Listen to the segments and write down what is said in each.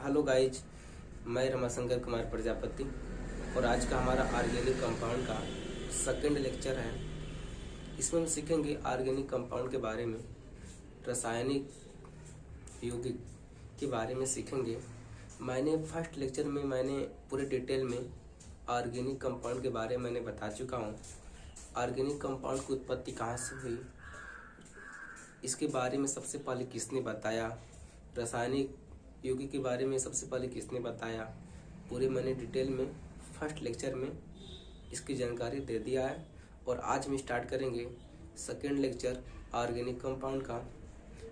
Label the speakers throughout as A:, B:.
A: Hello guys, मैं रमाशंकर कुमार प्रजापति और आज का हमारा ऑर्गेनिक कंपाउंड का सेकंड लेक्चर है। इसमें हम सीखेंगे ऑर्गेनिक कंपाउंड के बारे में, रासायनिक यौगिक के बारे में सीखेंगे। मैंने फर्स्ट लेक्चर में पूरे डिटेल में ऑर्गेनिक कंपाउंड के बारे में मैंने बता चुका हूँ। ऑर्गेनिक कंपाउंड की उत्पत्ति कहाँ से हुई, इसके बारे में सबसे पहले किसने बताया, रासायनिक यौगिक के बारे में सबसे पहले किसने बताया, पूरे मैंने डिटेल में फर्स्ट लेक्चर में इसकी जानकारी दे दिया है। और आज हम स्टार्ट करेंगे सेकेंड लेक्चर ऑर्गेनिक कंपाउंड का।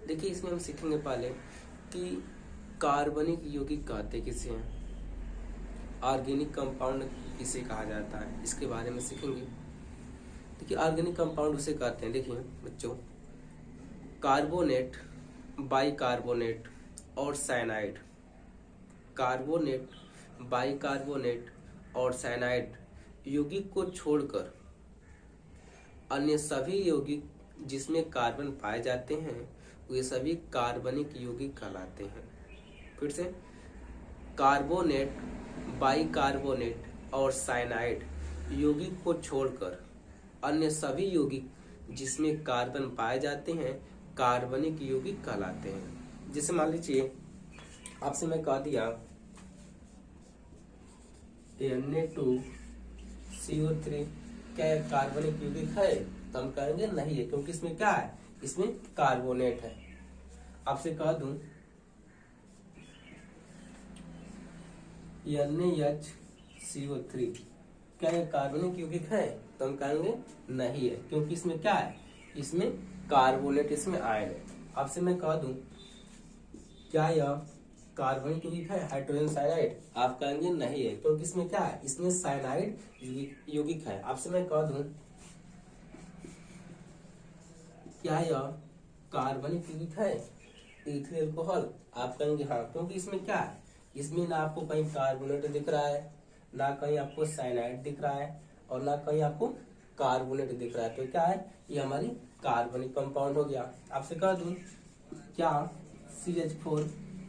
A: देखिए, इसमें हम सीखेंगे पहले कि कार्बनिक यौगिक कहते किसे हैं, ऑर्गेनिक कंपाउंड किसे कहा जाता है, इसके बारे में सीखेंगे। देखिए, ऑर्गेनिक कंपाउंड उसे कहते हैं, देखिए बच्चों, कार्बोनेट, बाइकार्बोनेट और साइनाइड। कार्बोनेट, बाइकार्बोनेट और साइनाइड यौगिक को छोड़कर अन्य सभी यौगिक जिसमें कार्बन पाए जाते हैं वे सभी कार्बनिक यौगिक कहलाते हैं। फिर से, कार्बोनेट, बाइकार्बोनेट और साइनाइड यौगिक को छोड़कर अन्य सभी यौगिक जिसमें कार्बन पाए जाते हैं कार्बनिक यौगिक कहलाते हैं। जैसे मान लीजिए आपसे मैं कह दिया Na2CO3 क्या कार्बनिक यौगिक है, तो हम कहेंगे नहीं है, क्योंकि इसमें क्या है, इसमें कार्बोनेट है। आपसे कह दूं NaHCO3 क्या ये कार्बनिक यौगिक है, तो हम कहेंगे नहीं है, क्योंकि इसमें क्या है, इसमें कार्बोनेट, इसमें आयन है। आपसे मैं कह दूं क्या यह कार्बनिक यौगिक है, हाइड्रोजन साइनाइड, आप कहेंगे नहीं है, क्योंकि इसमें क्या है, इसमें साइनाइड यौगिक है। आपसे मैं कह दूं क्या यह कार्बनिक यौगिक है, इथिल अल्कोहल, आप कहेंगे हाँ, क्योंकि इसमें क्या है, इसमें ना आपको कहीं कार्बोनेट दिख रहा है, ना कहीं आपको साइनाइड दिख रहा है और ना कहीं आपको कार्बोनेट दिख रहा है, तो क्या है, ये हमारी कार्बनिक कंपाउंड हो गया। आपसे कह दूं क्या CH4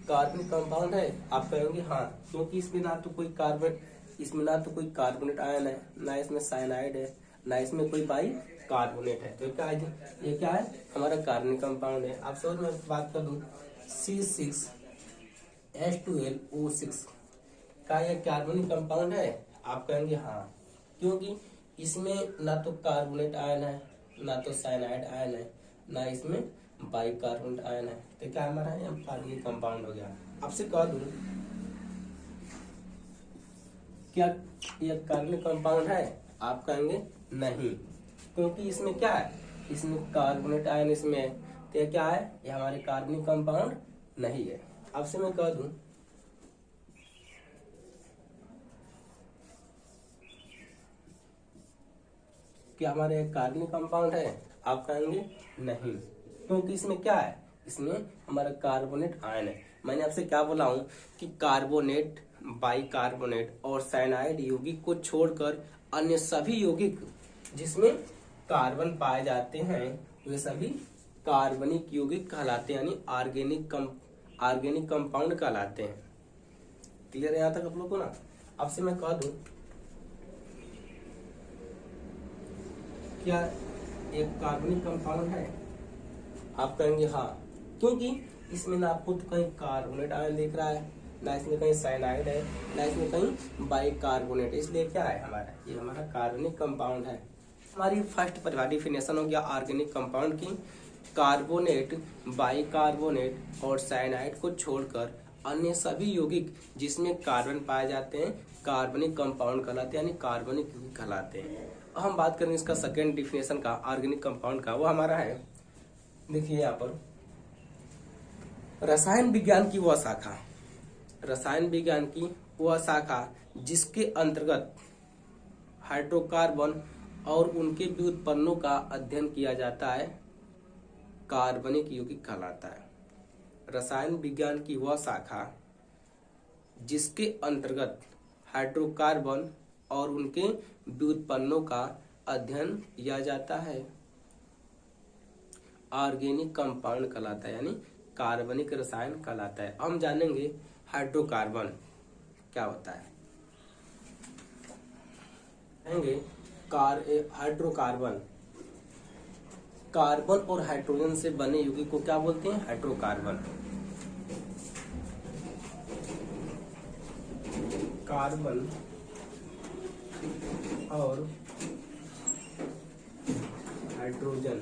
A: कार्बनिक कंपाउंड है, आप कहेंगे हाँ, क्योंकि इसमें ना तो कोई कार्बोनेट आयन है, ना इसमें साइनाइड है, ना इसमें कोई बाई कार्बोनेट है, तो क्या है, ये क्या है, हमारा कार्बनिक कंपाउंड है। आपसे और मैं बात कर दूं C6H12O6 का यह कार्बनिक कंपाउंड है, आप कहेंगे हाँ, क्योंकि इसमें ना तो कार्बोनेट आयन है, ना तो साइनाइड आयन है, ना इसमें बाइकार्बोनेट आयन है, तो क्या हमारा है, कार्बनिक कंपाउंड हो गया। आपसे कह दूं क्या यह कार्बनिक कंपाउंड है, आप कहेंगे नहीं, क्योंकि इसमें क्या है, इसमें कार्बोनेट आयन इसमें है, तो यह क्या है, यह हमारे कार्बनिक कंपाउंड नहीं है। आपसे मैं कह दूं क्या हमारे कार्बनिक कंपाउंड है, आप कहेंगे नहीं, क्योंकि इसमें क्या है, इसमें हमारा कार्बोनेट आयन है। मैंने आपसे क्या बोला हूं कि कार्बोनेट, बाइकार्बोनेट और साइनाइड यौगिक को छोड़कर अन्य सभी यौगिक जिसमें कार्बन पाए जाते हैं वे सभी कार्बनिक यौगिक कहलाते हैं, यानी ऑर्गेनिक कंपाउंड कहलाते हैं। क्लियर है यहाँ तक आप लोग को ना। आपसे मैं कह दूं क्या एक कार्बनिक कंपाउंड है, आप कहेंगे हाँ, क्योंकि इसमें ना आपको तो कहीं कार्बोनेट आयन दिख रहा है, ना इसमें कहीं साइनाइड है, ना इसमें कहीं बाइकार्बोनेट, इसलिए क्या है हमारा, ये हमारा कार्बनिक कंपाउंड है। हमारी फर्स्ट डेफिनेशन हो गया ऑर्गेनिक कंपाउंड की, कार्बोनेट, बाइकार्बोनेट और साइनाइड को छोड़कर अन्य सभी यौगिक जिसमें कार्बन पाए जाते हैं कार्बनिक कंपाउंड कहलाते हैं, यानी कार्बनिक यौगिक कहलाते हैं। अब हम बात करेंगे इसका सेकेंड डेफिनेशन का ऑर्गेनिक कंपाउंड का, वो हमारा है, देखिए यहाँ पर, रसायन विज्ञान की वह शाखा, रसायन विज्ञान की वह शाखा जिसके अंतर्गत हाइड्रोकार्बन और उनके व्युत्पन्नों का अध्ययन किया जाता है कार्बनिक यौगिक कहलाता है। रसायन विज्ञान की वह शाखा जिसके अंतर्गत हाइड्रोकार्बन और उनके व्युत्पन्नों का अध्ययन किया जाता है ऑर्गेनिक कंपाउंड कहलाता है, यानी कार्बनिक रसायन कहलाता है। हम जानेंगे हाइड्रोकार्बन क्या होता है? कहेंगे हाइड्रोकार्बन, कार्बन और हाइड्रोजन से बने यौगिक को क्या बोलते हैं? हाइड्रोकार्बन। कार्बन और हाइड्रोजन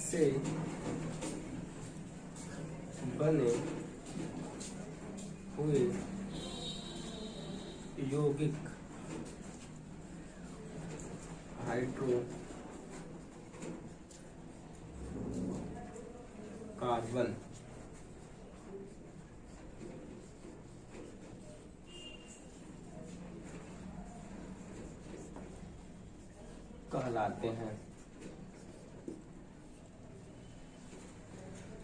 A: से बने हुए यौगिक हाइड्रोकार्बन कहलाते हैं।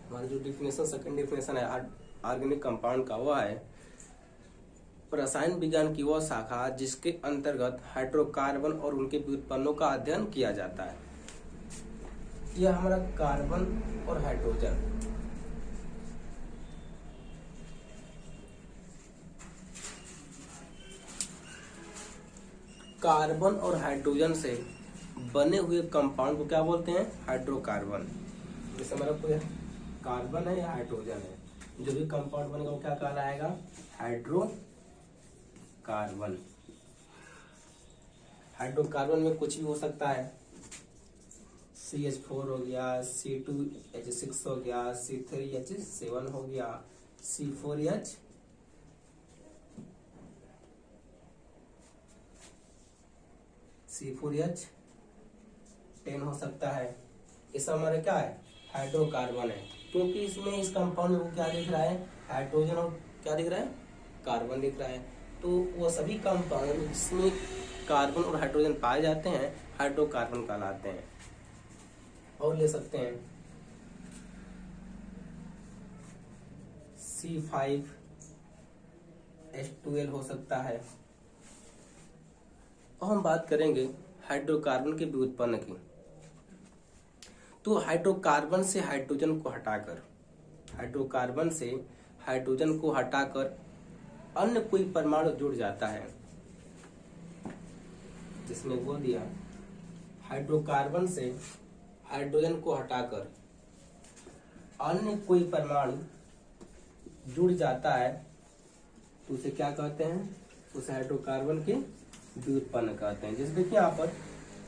A: हमारी जो डिफिनेशन, सेकंड डिफिनेशन है ऑर्गेनिक कंपाउंड का, वह है रसायन विज्ञान की वह शाखा जिसके अंतर्गत हाइड्रोकार्बन और उनके व्युत्पन्नों का अध्ययन किया जाता है। यह हमारा कार्बन और हाइड्रोजन, कार्बन और हाइड्रोजन से बने हुए कंपाउंड को क्या बोलते हैं? हाइड्रोकार्बन। जैसे हमारा कोई कार्बन है या हाइड्रोजन है, जो भी कंपाउंड बनेगा वो क्या कहलाएगा? हाइड्रोकार्बन। हाइड्रोकार्बन में कुछ भी हो सकता है, CH4 हो गया, C2H6 हो गया, C3H7 हो गया, C4H10 हो सकता है। ये सब हमारा क्या है? हाइड्रोकार्बन है, क्योंकि इसमें इस कंपाउंड में क्या दिख रहा है? हाइड्रोजन और क्या दिख रहा है? कार्बन दिख रहा है। तो वो सभी कंपाउंड जिसमें कार्बन और हाइड्रोजन पाए जाते हैं हाइड्रोकार्बन कहलाते हैं। और ले सकते हैं C5H12 हो सकता है। और हम बात करेंगे हाइड्रोकार्बन के व्युत्पन्न की। तो हाइड्रोकार्बन से हाइड्रोजन को हटाकर अन्य कोई परमाणु जुड़ जाता है, जिसमें वो दिया हाइड्रोकार्बन से हाइड्रोजन को हटाकर अन्य कोई परमाणु जुड़ जाता है, तो उसे क्या कहते हैं? उसे हाइड्रोकार्बन के व्युत्पन्न कहते हैं। जैसे देखिए यहाँ पर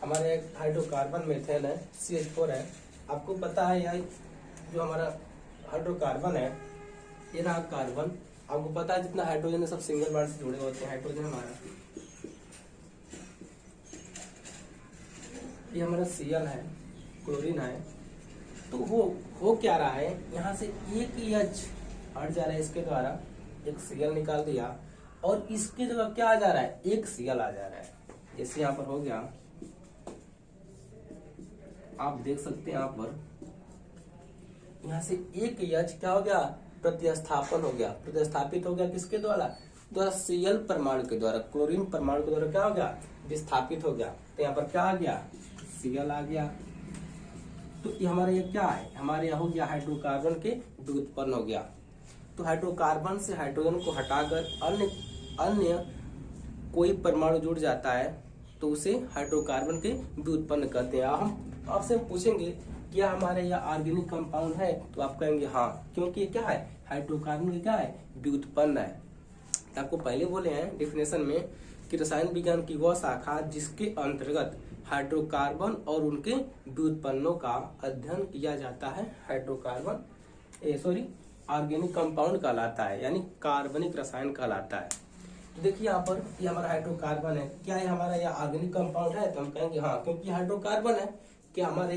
A: हमारे एक हाइड्रोकार्बन मेथेन है, CH4 है। आपको पता है यह जो हमारा हाइड्रोकार्बन है, ये रहा कार्बन। आपको पता है जितना हाइड्रोजन है सब सिंगल बॉन्ड से जुड़े होते हैं। हाइड्रोजन हमारा, ये हमारा Cl है, क्लोरीन है। तो हो क्या रहा है, यहाँ से एक H हट जा रहा है, इसके द्वारा एक Cl निकाल दिया और इसके जगह क्या आ जा रहा है? एक Cl आ जा रहा है। जैसे यहाँ पर हो गया, आप देख सकते हैं यहाँ पर, यहाँ से एक H क्या हो गया? प्रतिस्थापन हो गया, प्रतिस्थापित हो गया किसके द्वारा? Cl परमाणु के द्वारा, क्लोरीन परमाणु के द्वारा क्या हो गया? विस्थापित हो गया। तो यहाँ पर क्या आ गया? Cl आ गया। तो ये हमारा ये क्या है? हमारे यहाँ हो गया हाइड्रोकार्बन के व्युत्पन्न हो गया। तो हाइड्रोकार्बन से हाइड्रोजन को हटाकर अन्य कोई परमाणु जुड़ जाता है, तो उसे हाइड्रोकार्बन के व्युत्पन्न कहते हैं। हम आपसे पूछेंगे क्या हमारे यहाँ ऑर्गेनिक कंपाउंड है, तो आप कहेंगे हाँ, क्योंकि ये क्या है? हाइड्रोकार्बन के क्या है? व्युत्पन्न है। आपको पहले बोले हैं डिफिनेशन में कि रसायन विज्ञान की वह शाखा जिसके अंतर्गत हाइड्रोकार्बन और उनके व्युत्पन्नों का अध्ययन किया जाता है ऑर्गेनिक कंपाउंड कहलाता है, यानी कार्बनिक रसायन कहलाता है। तो देखिए यहाँ पर ये हमारा हाइड्रोकार्बन है, क्या ये हमारा यह ऑर्गेनिक कंपाउंड है? तो हम कहेंगे हाँ, क्योंकि हाइड्रोकार्बन है। क्या हमारे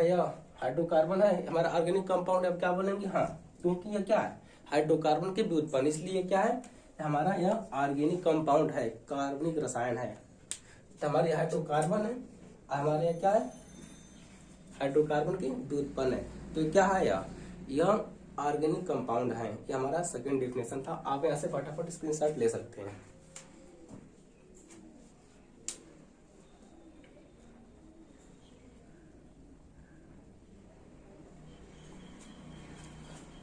A: यह हाइड्रोकार्बन है हमारा ऑर्गेनिक कंपाउंड है? अब क्या बोलेंगे? हाँ, क्योंकि यह क्या है? हाइड्रोकार्बन के व्युत्पन्न, इसलिए क्या है? हमारा यह ऑर्गेनिक कंपाउंड है, कार्बनिक रसायन है। तो हमारे हाइड्रोकार्बन है, हमारे यहाँ क्या है? हाइड्रोकार्बन के व्युत्पन्न है। तो क्या है यह ऑर्गेनिक कंपाउंड है। ये हमारा सेकंड डेफिनेशन था। आप यहाँ से फटाफट स्क्रीनशॉट ले सकते हैं।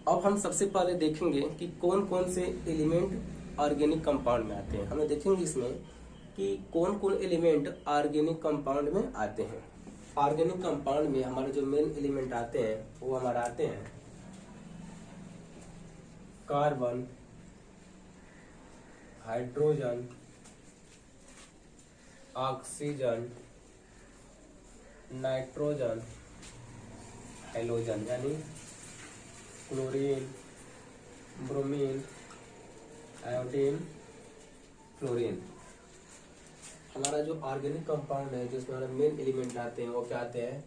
A: अब हम सबसे पहले देखेंगे कि कौन कौन से एलिमेंट ऑर्गेनिक कंपाउंड में आते हैं। हमें देखेंगे इसमें कि कौन कौन एलिमेंट ऑर्गेनिक कंपाउंड में आते हैं। ऑर्गेनिक कंपाउंड में हमारे जो मेन एलिमेंट आते हैं वो हमारे आते हैं carbon, hydrogen, oxygen, nitrogen, halogen यानी क्लोरीन, ब्रोमीन, आयोडीन, फ्लोरीन। हमारा जो ऑर्गेनिक कंपाउंड है जिसमें हमारे मेन एलिमेंट आते हैं वो क्या आते हैं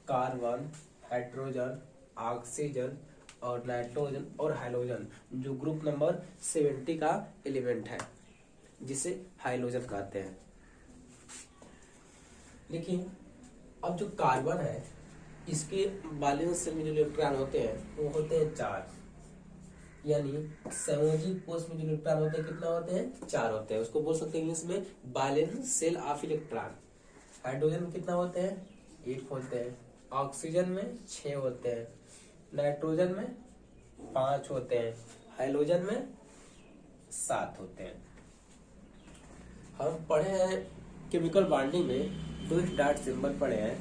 A: कार्बन, हाइड्रोजन, ऑक्सीजन और नाइट्रोजन और हैलोजन, जो ग्रुप नंबर 70 का एलिमेंट है जिसे हैलोजन कहते हैं। देखिए अब जो कार्बन है इसके वैलेंस शेल में जो इलेक्ट्रॉन होते हैं वो होते हैं 4, यानी संयोजी कोष में जो इलेक्ट्रॉन होते हैं कितना होते हैं 4 होते हैं। उसको बोल सकते हैं इंग्लिश में valence shell of electron. Hydrogen में कितना होते हैं 1 होते हैं, ऑक्सीजन में 6 होते हैं, नाइट्रोजन में 5 होते हैं, हैलोजन में 7 होते हैं। हम पढ़े हैं केमिकल बॉन्डिंग में 2 डॉट सिंबल पढ़े हैं,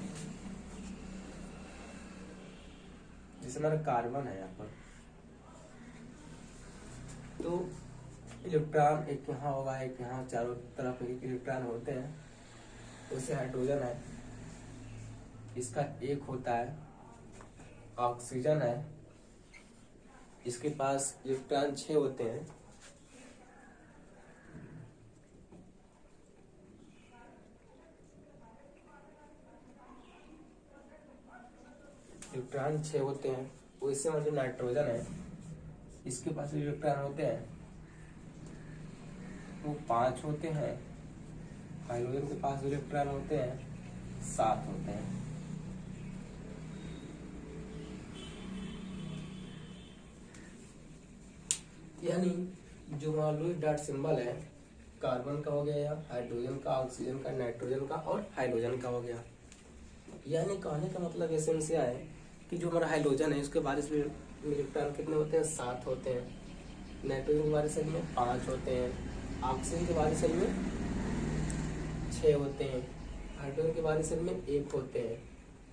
A: जैसे हमारा कार्बन है यहाँ पर, तो इलेक्ट्रॉन एक यहाँ होगा एक यहाँ, चारों तरफ एक इलेक्ट्रॉन होते हैं। वैसे हाइड्रोजन है इसका 1 होता है, ऑक्सीजन है इसके पास इलेक्ट्रॉन 6 होते हैं, इलेक्ट्रॉन 6 होते हैं। वैसे हमारा जो नाइट्रोजन है इसके पास इलेक्ट्रॉन होते हैं वो 5 होते हैं, हाइड्रोजन के पास इलेक्ट्रॉन होते हैं 7 होते हैं। यानी जो वहाँ लुईस डॉट सिंबल है कार्बन का हो गया, हाइड्रोजन का, ऑक्सीजन का, नाइट्रोजन का और हैलोजन का हो गया। यानी कहने का मतलब ऐसे से है कि जो हमारा हैलोजन है उसके बारिश में इलेक्ट्रॉन कितने होते हैं 7 होते हैं, नाइट्रोजन के बारिश में 5 होते हैं, ऑक्सीजन के बारिश में 6 होते हैं, हाइड्रोजन के बारिश में 1 होते हैं,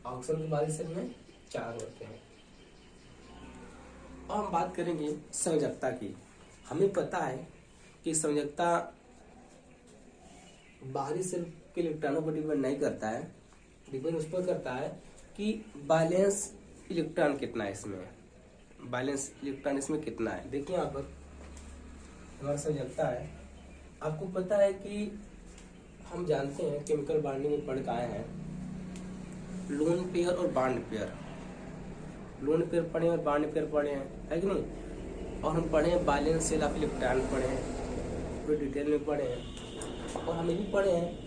A: ऑक्सीजन के बारिश में 4 होते हैं। अब हम बात करेंगे संयोजकता की। हमें पता है कि संयोजकता बाहरी सेल के इलेक्ट्रॉनों पर डिपेंड नहीं करता है, डिपेंड उस पर करता है कि बैलेंस इलेक्ट्रॉन कितना है इसमें, बैलेंस इलेक्ट्रॉन इसमें कितना है। देखिए यहाँ पर हमारा संयोजकता है, आपको पता है कि हम जानते हैं केमिकल बॉन्डिंग में पढ़ के आए हैं लोन पेयर और बॉन्ड पेयर, लोन पेयर पढ़े और बॉन्ड पेयर पढ़े हैं, है कि नहीं। और हम पढ़े हैं बैलेंस शेल ऑफ इलेक्ट्रॉन पढ़े हैं, पूरे डिटेल में पढ़े हैं। और हमें भी पढ़े हैं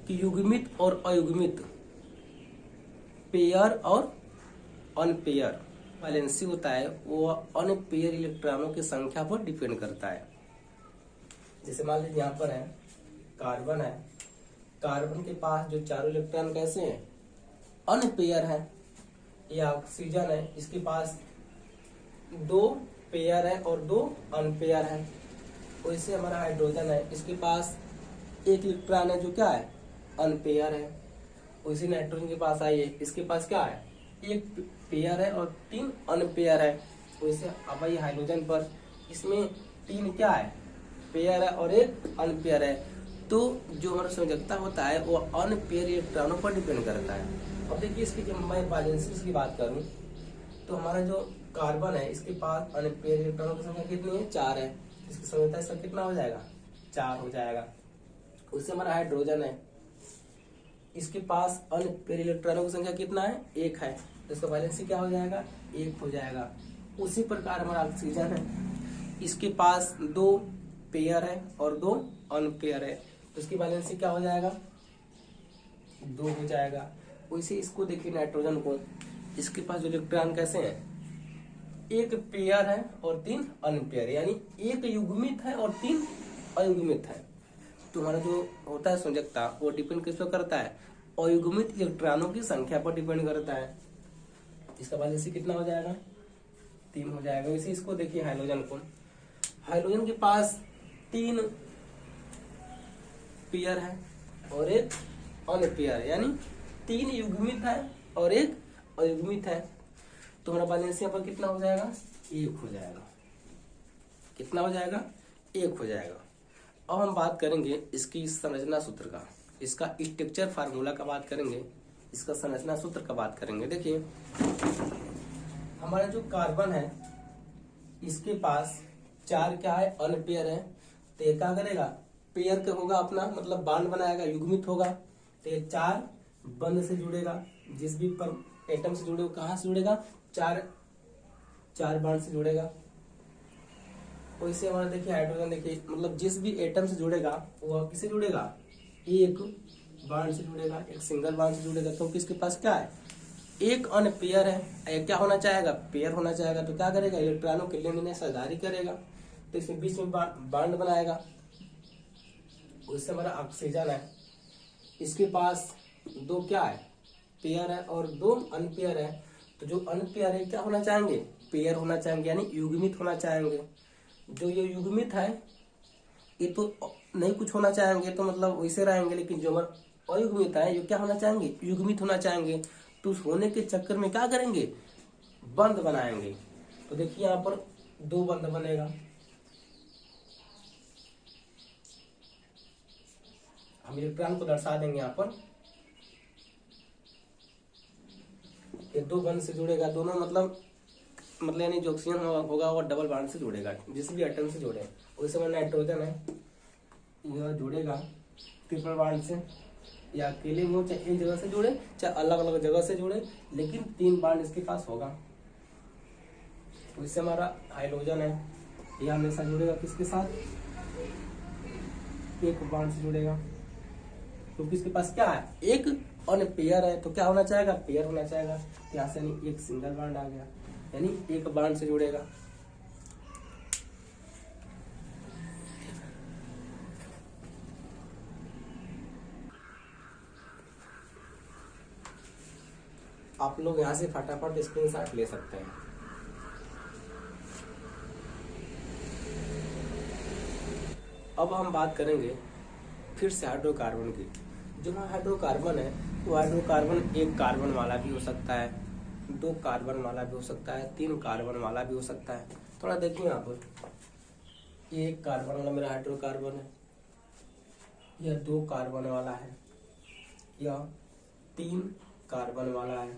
A: कि युग्मित और अयुग्मित, पेयर और अनपेयर वैलेंसी होता है वो अनपेयर इलेक्ट्रॉनों की संख्या पर डिपेंड करता है। जैसे मान लीजिए यहाँ पर है कार्बन है, कार्बन के पास जो चारों इलेक्ट्रॉन कैसे हैं अनपेयर है। ये ऑक्सीजन है इसके पास 2 पेयर है और 2 अनपेयर है। वैसे हमारा हाइड्रोजन है इसके पास 1 इलेक्ट्रॉन है जो क्या है अनपेयर है। वैसे नाइट्रोजन के पास आइए इसके पास क्या है 1 पेयर है और 3 अनपेयर है। वैसे अब आइए हाइड्रोजन पर, इसमें 3 क्या है पेयर है और 1 अनपेयर है। तो जो हमारा संयोजकता होता है वो अनपेयर इलेक्ट्रॉनों पर डिपेंड करता है। अब देखिए इसकी जब मैं वैलेंसी की बात करूं तो हमारा जो कार्बन है इसके पास अनपेयर इलेक्ट्रॉनों की संख्या कितनी है 4 है, इसकी संयोजकता इसका कितना हो जाएगा 4 हो जाएगा। उससे हमारा हाइड्रोजन है इसके पास अनपेयर इलेक्ट्रॉनों की संख्या कितना है 1 है, तो इसका वैलेंसी क्या हो जाएगा 1 हो जाएगा। उसी प्रकार हमारा ऑक्सीजन है इसके पास 2 पेयर है और 2 अनपेयर है, तो इसकी वैलेंसी क्या हो जाएगा 2 हो जाएगा। वैसे इसको देखिए नाइट्रोजन को, इसके पास जो इलेक्ट्रॉन कैसे हैं 1 पेयर है और 3 अनपेयर, यानी 1 युग्मित है और 3 अयुग्मित है। तो हमारा जो होता है संयोजकता वो डिपेंड किस पर करता है अयुग्मित इलेक्ट्रॉनों की संख्या पर डिपेंड करता है। इसका वैलेंसी कितना हो जाएगा 3 हो जाएगा। इसे इसको देखिए हाइड्रोजन को, हाइड्रोजन के पास 3 पेयर है और एक अनपेयर है, यानी 3 युग्मित है और एक अयुग्मित है। तो हमारा बैलेंस यहाँ पर कितना हो जाएगा, 1 हो जाएगा। कितना हो जाएगा, 1 हो जाएगा। अब हम बात करेंगे इसकी संरचना सूत्र का, इसका स्ट्रक्चर फार्मूला का बात करेंगे, इसका संरचना सूत्र का बात करेंगे। देखिए हमारा जो कार्बन है इसके पास 4 क्या है, अनपेयर है। तो ये क्या करेगा, पेयर के होगा अपना, मतलब बांड बनाएगा, युग्मित होगा। तो ये 4 बंध से जुड़ेगा, जिस भी पर एटम से जुड़ेगा, कहाँ से जुड़ेगा, 4 बांड से जुड़ेगा। वैसे हमारा देखिए हाइड्रोजन, देखिए मतलब जिस भी एटम से जुड़ेगा वो किससे जुड़ेगा, एक बांड से जुड़ेगा, एक सिंगल बांड से जुड़ेगा। तो किसके पास क्या है, एक अनपेयर है, क्या होना चाहेगा, पेयर होना चाहेगा। तो क्या करेगा, इलेक्ट्रॉनों के लेने साझेदारी करेगा, तो इसमें बीच में बांड बनाएगा। उससे हमारा ऑक्सीजन है, इसके पास 2 क्या है, पेयर है और 2 अनपेयर है। तो जो अनपेयर है क्या होना चाहेंगे, पेयर होना चाहेंगे, यानी युग्मित होना चाहेंगे। जो ये युग्मित है ये तो नहीं कुछ होना चाहेंगे, तो मतलब वैसे रहेंगे। लेकिन जो अयुग्मित है ये क्या होना चाहेंगे, युग्मित होना चाहेंगे। तो उस होने के चक्कर में क्या करेंगे, बंध बनाएंगे। तो देखिए यहाँ पर 2 बंध बनेगा। हम इलेक्ट्रॉन को दर्शा देंगे यहाँ पर, ये 2 बंध से जुड़ेगा, दोनों मतलब यानी जो ऑक्सीजन होगा वो डबल बॉन्ड से जुड़ेगा, जिस भी एटम से जुड़े। वैसे में नाइट्रोजन है, यह जुड़ेगा ट्रिपल बॉन्ड से, या अकेले में हो, चाहे एक जगह से जुड़े चाहे अलग अलग जगह से जुड़े, लेकिन 3 बॉन्ड इसके पास होगा। वैसे हमारा हाइड्रोजन है, यह हमेशा जुड़ेगा किसके साथ, एक बॉन्ड से जुड़ेगा। तो किसके पास क्या है, एक अनपेयर है। तो क्या होना चाहेगा, पेयर होना चाहेगा। यहाँ से नहीं, एक सिंगल बॉन्ड आ गया, यानी एक बॉन्ड से जुड़ेगा। आप लोग यहाँ से फटाफट स्क्रीनशॉट ले सकते हैं। अब हम बात करेंगे फिर से हाइड्रोकार्बन की। जो हाइड्रोकार्बन है वो हाइड्रोकार्बन एक कार्बन वाला भी हो सकता है, 2 कार्बन वाला भी हो सकता है, 3 कार्बन वाला भी हो सकता है। थोड़ा देखिए यहाँ पर, ये 1 कार्बन वाला मेरा हाइड्रोकार्बन है, यह 2 कार्बन वाला है, यह 3 कार्बन वाला है,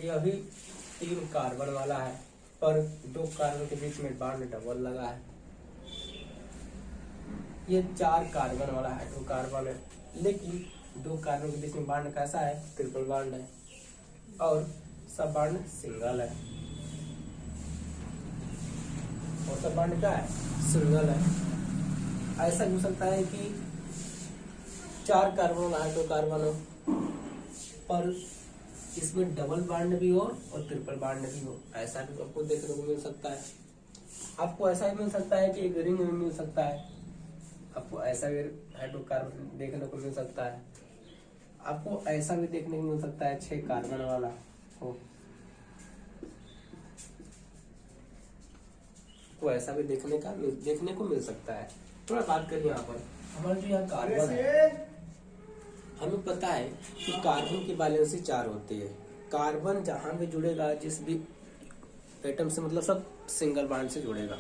A: यह भी 3 कार्बन वाला है, पर 2 कार्बन के बीच में बॉन्ड डबल लगा है। ये 4 कार्बन वाला हाइड्रोकार्बन है, लेकिन 2 कार्बन के बीच में बॉन्ड कैसा है, ट्रिपल बॉन्ड है, और सब बॉन्ड सिंगल है, और सब बॉन्ड क्या है, सिंगल है। ऐसा हो सकता है कि 4 कार्बन वाला हाइड्रोकार्बन हो, पर इसमें डबल बॉन्ड भी हो और ट्रिपल बॉन्ड भी हो। ऐसा भी आपको देखने को मिल सकता है। आपको ऐसा भी मिल सकता है कि एक रिंग में मिल सकता है, आपको ऐसा भी हाइड्रोकार्बन देखने को मिल सकता है। आपको ऐसा भी देखने को मिल सकता है 6 कार्बन वाला हो, आपको ऐसा भी देखने को मिल सकता है। थोड़ा बात करिए यहाँ पर, हमारा जो यहाँ कार्बन है, हमें पता है कि कार्बन की वैलेंसी 4 होती है। कार्बन जहां भी जुड़ेगा, जिस भी एटम से, मतलब सब सिंगल बॉन्ड से जुड़ेगा।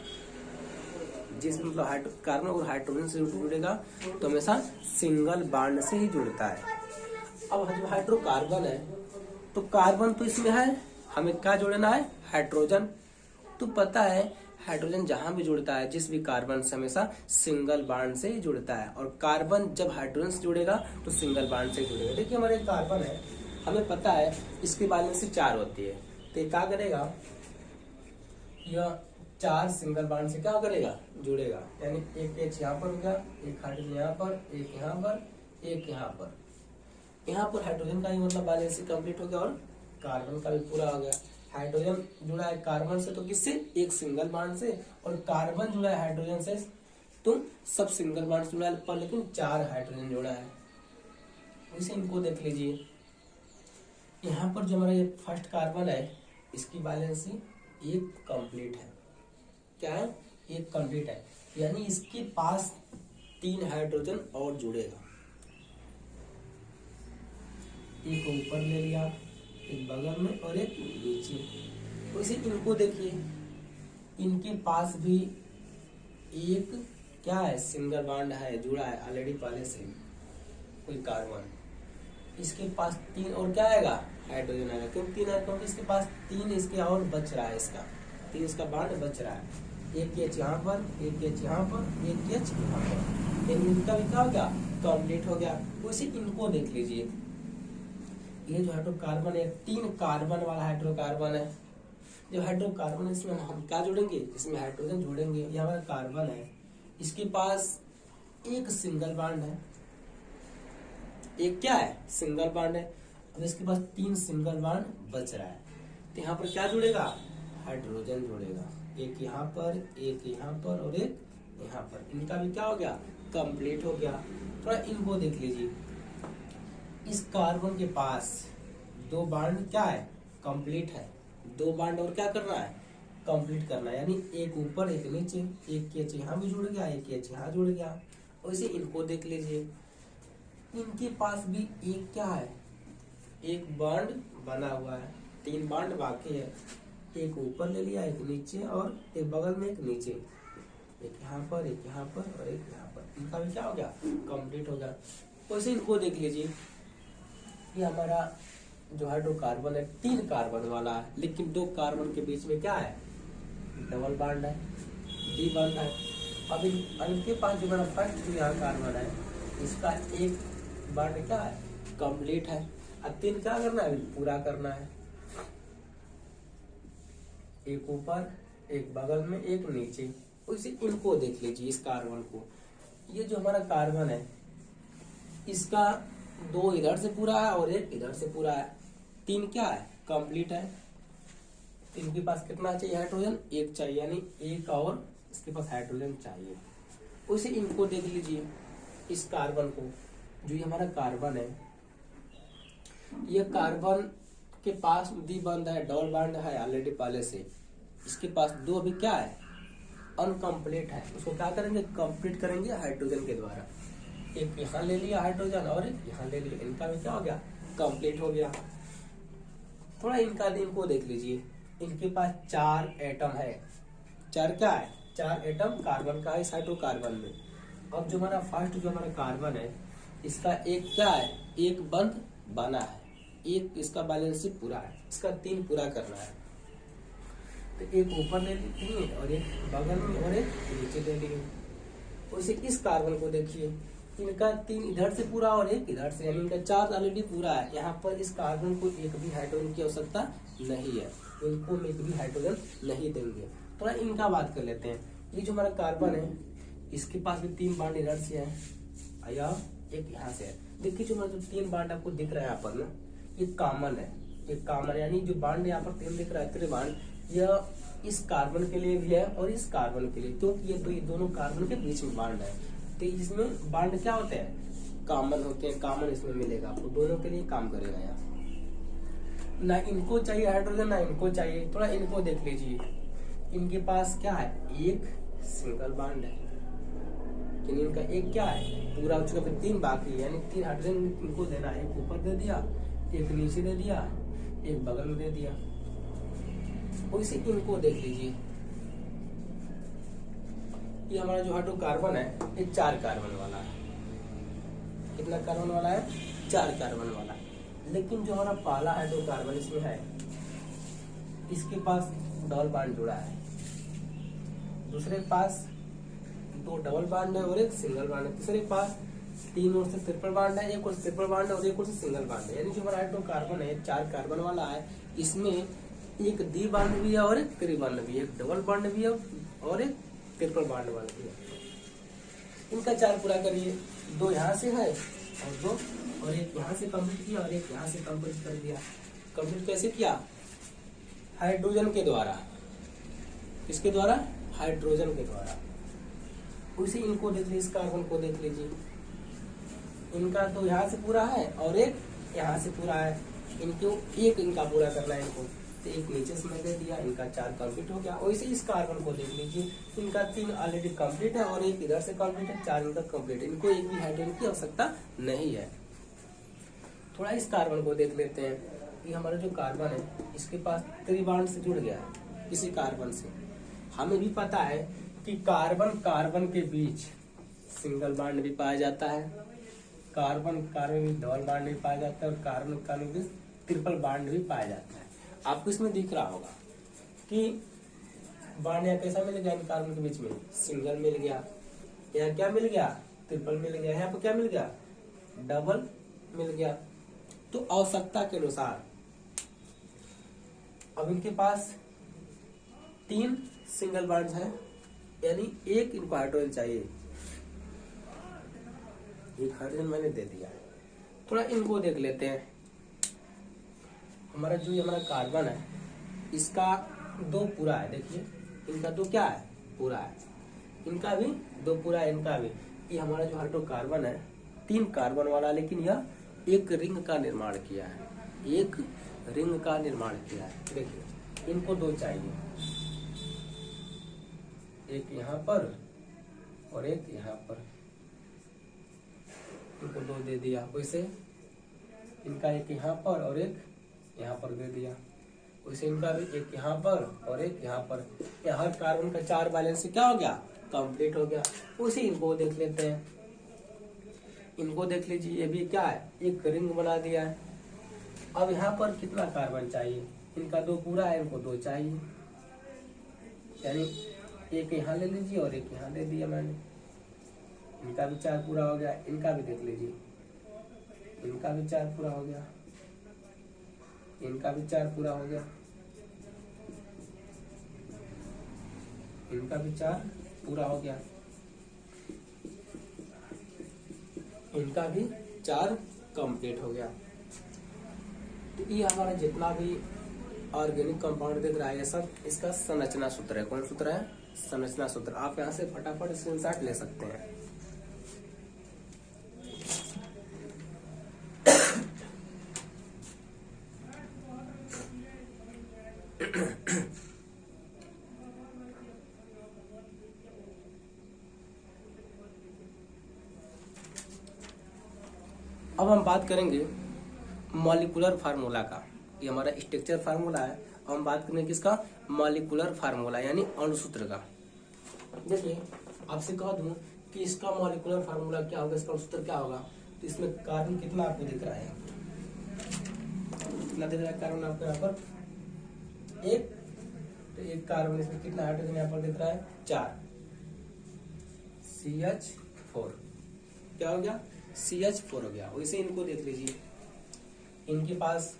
A: जिस मतलब कार्बन और हाइड्रोजन से जुड़ेगा तो हमेशा सिंगल बॉन्ड से ही जुड़ता है। अब जो हाइड्रोकार्बन है, तो कार्बन तो इसमें है, हमें क्या जोड़ना है, हाइड्रोजन। तो पता है हाइड्रोजन जहां भी जुड़ता है, जिस भी कार्बन से, हमेशा सिंगल बॉन्ड से ही जुड़ता है। और कार्बन जब हाइड्रोजन से जुड़ेगा तो सिंगल बॉन्ड से ही जुड़ेगा। देखिए हमारे कार्बन है, हमें पता है इसकी वैलेंसी 4 होती है। तो ये क्या करेगा, यह 4 सिंगल बॉन्ड से क्या करेगा, जुड़ेगा। यानी एक H यहाँ पर होगा, एक हाइड्रोजन यहाँ पर, एक यहाँ पर, एक यहाँ पर। यहाँ पर हाइड्रोजन का ही मतलब वैलेंसी कंप्लीट हो गया और कार्बन का भी पूरा हो गया। हाइड्रोजन जुड़ा है कार्बन से, तो किससे, एक सिंगल बॉन्ड से, और कार्बन जुड़ा है हाइड्रोजन से, तो सब सिंगल बॉन्ड जुड़ा है, पर लेकिन 4 हाइड्रोजन जुड़ा है। इसे इनको देख लीजिए, यहाँ पर जो हमारा ये फर्स्ट कार्बन है इसकी वैलेंसी एक कंप्लीट है। क्या है? एक कंप्लीट है, यानी इसके पास 3 हाइड्रोजन और जुड़ेगा। एक ऊपर ले लिया, एक बगल में और एक नीचे। तो इसे इनको देखिए, इनके पास भी एक क्या है, सिंगल बॉन्ड है, जुड़ा है ऑलरेडी पहले से कोई कार्बन। इसके पास 3 और क्या आएगा, हाइड्रोजन आएगा। क्यों 3 है? क्योंकि इसके पास 3 इसके और बच रहा है, इसका 3 इसका बॉन्ड बच रहा है। एक एच यहाँ पर, एक एच यहाँ पर, एक एच यहाँ पर, इनका भी क्या हो गया, कंप्लीट हो गया। उसी इनको देख लीजिए, ये जो हाइड्रोकार्बन है 3 कार्बन वाला हाइड्रोकार्बन है। जो हाइड्रोकार्बन है इसमें हम क्या जोड़ेंगे, इसमें हाइड्रोजन जोड़ेंगे। ये हमारा कार्बन है, इसके पास एक सिंगल बॉन्ड है, एक क्या है, सिंगल बॉन्ड है। अब इसके पास 3 सिंगल बॉन्ड बच रहा है, तो यहाँ पर क्या जुड़ेगा, हाइड्रोजन जुड़ेगा। एक यहाँ पर, एक यहाँ पर और एक यहाँ पर। इनका भी क्या हो गया, कंप्लीट हो गया। थोड़ा इनको देख लीजिए, इस कार्बन के पास 2 बॉन्ड क्या है, कंप्लीट है। 2 बॉन्ड और क्या करना है, कंप्लीट करना है, यानी एक ऊपर एक नीचे। एक एच यहाँ भी जुड़ गया, एक एच यहाँ जुड़ गया। वैसे इनको देख लीजिए, इनके पास भी एक क्या है, एक बॉन्ड बना हुआ है। 3 बॉन्ड बाकी है, एक ऊपर ले लिया, एक नीचे और एक बगल में एक नीचे। एक यहाँ पर, एक यहाँ पर और एक यहाँ पर। इनका भी क्या हो गया, कंप्लीट हो गया। वैसे इनको देख लीजिए, ये हमारा जो हाइड्रोकार्बन है 3 कार्बन वाला है, लेकिन 2 कार्बन के बीच में क्या है, डबल बॉन्ड है, डी बॉन्ड है। अब इनके पास जो मेरा फर्स्ट यहाँ कार्बन है, इसका एक बॉन्ड क्या है, कंप्लीट है। अब 3 क्या करना है, पूरा करना है। एक ऊपर, एक बगल में, एक नीचे। उसी इनको देख लीजिए, इस कार्बन को। ये जो हमारा कार्बन है, इसका 2 इधर से पूरा है और एक इधर से पूरा है। 3 क्या है, कंप्लीट है। इनके पास कितना चाहिए, हाइड्रोजन 1 चाहिए, यानी एक और इसके पास हाइड्रोजन चाहिए। उसे इनको देख लीजिए, इस कार्बन को, जो ये हमारा कार्बन है, ये कार्बन के पास डी बॉन्ड है, डबल बॉन्ड है ऑलरेडी पहले से। इसके पास 2 अभी क्या है, अनकम्प्लीट है। उसको क्या करेंगे, कंप्लीट करेंगे हाइड्रोजन के द्वारा। एक यहाँ ले लिया हाइड्रोजन और एक यहाँ ले लिया, इनका भी क्या हो गया, कंप्लीट हो गया। थोड़ा इनको देख लीजिए, इनके पास 4 एटम है। 4 क्या है, 4 एटम कार्बन का है इस हाइड्रोकार्बन में। अब जो हमारा फर्स्ट जो हमारा कार्बन है, इसका एक क्या है, एक बंद बना है, एक इसका बैलेंस पूरा है, इसका 3 पूरा करना है। तो एक ऊपर ले लिए और एक बगल में और एक नीचे ले लिए। उसे इस कार्बन को देखिए, इनका 3 इधर से पूरा और एक इधर से, यानी इनका 4 ऑलरेडी पूरा है। यहाँ पर इस कार्बन को एक भी हाइड्रोजन की आवश्यकता नहीं है, इनको एक भी हाइड्रोजन नहीं देंगे। थोड़ा इनका बात कर लेते हैं। ये जो हमारा कार्बन है, इसके पास भी 3 बॉन्ड इधर से है या एक यहाँ से है। देखिए जो हमारा जो 3 बॉन्ड आपको दिख रहा है यहाँ पर ना, ये कॉमन है, ये कॉमन, यानी जो बॉन्ड यहाँ पर 3 दिख रहा है, 3 बॉन्ड, यह इस कार्बन के लिए भी है और इस कार्बन के लिए, क्योंकि ये दोनों कार्बन के बीच में बॉन्ड है। तो इसमें बॉन्ड क्या होते हैं, कॉमन होते हैं। कॉमन इसमें मिलेगा आपको, दोनों के लिए काम करेगा यहाँ। ना इनको चाहिए हाइड्रोजन, ना इनको चाहिए। थोड़ा इनको देख लीजिए, इनके पास क्या है, एक सिंगल बॉन्ड है, लेकिन इनका एक क्या है, पूरा हो चुका, फिर 3 बाकी है, यानी 3 हाइड्रोजन इनको देना है। एक ऊपर दे दिया, एक नीचे दे दिया, एक बगल में दे दिया। वैसे इनको देख लीजिए, ये हमारा जो हाइड्रोकार्बन है, ये 4 कार्बन वाला है। कितना कार्बन वाला है, 4 कार्बन वाला। लेकिन जो हमारा पहला हाइड्रोकार्बन इसमें है, इसके पास डबल बॉन्ड जुड़ा है, दूसरे के पास 2 डबल बॉन्ड है और एक सिंगल बॉन्ड है, तीसरे के पास 3 और से ट्रिपल बॉन्ड है, एक और ट्रिपल बॉन्ड है और एक और से सिंगल बॉन्ड है। यानी जो हमारा हाइड्रोकार्बन है 4 कार्बन वाला है, इसमें एक डी बॉन्ड भी है और एक ट्री बॉन्ड भी है, एक डबल बॉन्ड भी है और एक ट्रिपल बॉन्ड वाला भी है। इनका 4 पूरा करिए। 2 यहाँ से है और 2 और एक यहाँ से कंप्लीट किया और एक यहाँ से कंप्लीट कर दिया। कंप्लीट कैसे किया, हाइड्रोजन के द्वारा। किसके द्वारा, हाइड्रोजन के द्वारा। उसी इनको देख लीजिए, इस कार्बन को देख लीजिए, इनका 2 यहाँ से पूरा है और एक यहाँ से पूरा है, इनको एक इनका पूरा करना है इनको, तो एक नीचे से मैं दे दिया, इनका 4 कंप्लीट हो गया। वैसे इस कार्बन को देख लीजिए, इनका 3 ऑलरेडी कंप्लीट है और एक इधर से कंप्लीट है, 4 इनका कंप्लीट है, इनको एक भी हाइड्रोजन की आवश्यकता नहीं है। थोड़ा इस कार्बन को देख लेते हैं कि हमारा जो कार्बन है इसके पास त्रिबांड से जुड़ गया है किसी कार्बन से। हमें भी पता है कि कार्बन कार्बन के बीच सिंगल बांड भी पाया जाता है, कार्बन कार्बन डबल बांड भी पाया जाता है और कार्बन कार्बन के बीच ट्रिपल बांड भी पाया जाता है। आपको इसमें दिख रहा होगा कि बांड यहाँ कैसा मिल गया, इन कार्बन के बीच में सिंगल मिल गया, यहाँ क्या मिल गया, ट्रिपल मिल गया, यहाँ पर क्या मिल गया, डबल मिल गया। तो आवश्यकता के अनुसार अब इनके पास 3 सिंगल बॉन्ड्स हैं, यानी एक इनको हाइड्रोजन चाहिए, एक हाइड्रोजन मैंने दे दिया। थोड़ा इनको देख लेते हैं। हमारा जो ये हमारा कार्बन है इसका 2 पूरा है, देखिए इनका 2 क्या है, पूरा है, इनका भी 2 पूरा है, इनका भी। ये हमारा जो हाइड्रोकार्बन है 3 कार्बन वाला, लेकिन यह एक रिंग का निर्माण किया है, एक रिंग का निर्माण किया है। देखिए इनको 2 चाहिए, एक यहाँ पर और एक यहाँ पर, इनको 2 दे दिया। वैसे इनका एक यहाँ पर और एक यहाँ पर दे दिया, वैसे इनका भी एक यहाँ पर और एक यहाँ पर। यहाँ हर कार्बन का 4 बैलेंस से क्या हो गया, कंप्लीट हो गया। उसी इनको देख लेते हैं, इनको देख लीजिए, ये भी क्या है, एक रिंग बना दिया है। अब यहाँ पर कितना कार्बन चाहिए, इनका 2 पूरा है, इनको 2 चाहिए, यानी एक यहाँ ले लीजिए और एक यहाँ दे दिया मैंने, इनका भी 4 पूरा हो गया। इनका भी देख लीजिए, इनका भी 4 पूरा हो गया, इनका भी 4 पूरा हो गया, इनका भी 4 पूरा हो गया, इनका भी 4 कंप्लीट हो गया। तो ये हमारा जितना भी ऑर्गेनिक कंपाउंड दिख रहा है ये सब इसका संरचना सूत्र है। कौन सूत्र है, संरचना सूत्र। आप यहाँ से फटाफट स्क्रीनशॉट ले सकते हैं। अब हम बात करेंगे मॉलिक्यूलर फार्मूला का। ये हमारा स्ट्रक्चर फार्मूला है। अब हम बात करेंगे किसका, मॉलिक्यूलर फार्मूला यानी अणुसूत्र का। देखिए आपसे कह दूं कि इसका मॉलिक्यूलर फार्मूला क्या होगा, इसका अणुसूत्र क्या होगा। तो इसमें कार्बन कितना आपको दिख रहा है, कितना दिख रहा है कार्बन आपको यहाँ पर, 1। तो 1 कार्बन, इसमें कितना हाइड्रोजन यहाँ पर दिख रहा है, 4, CH4 क्या हो गया, CH4 हो गया। वैसे इनको देख लीजिए, इनके पास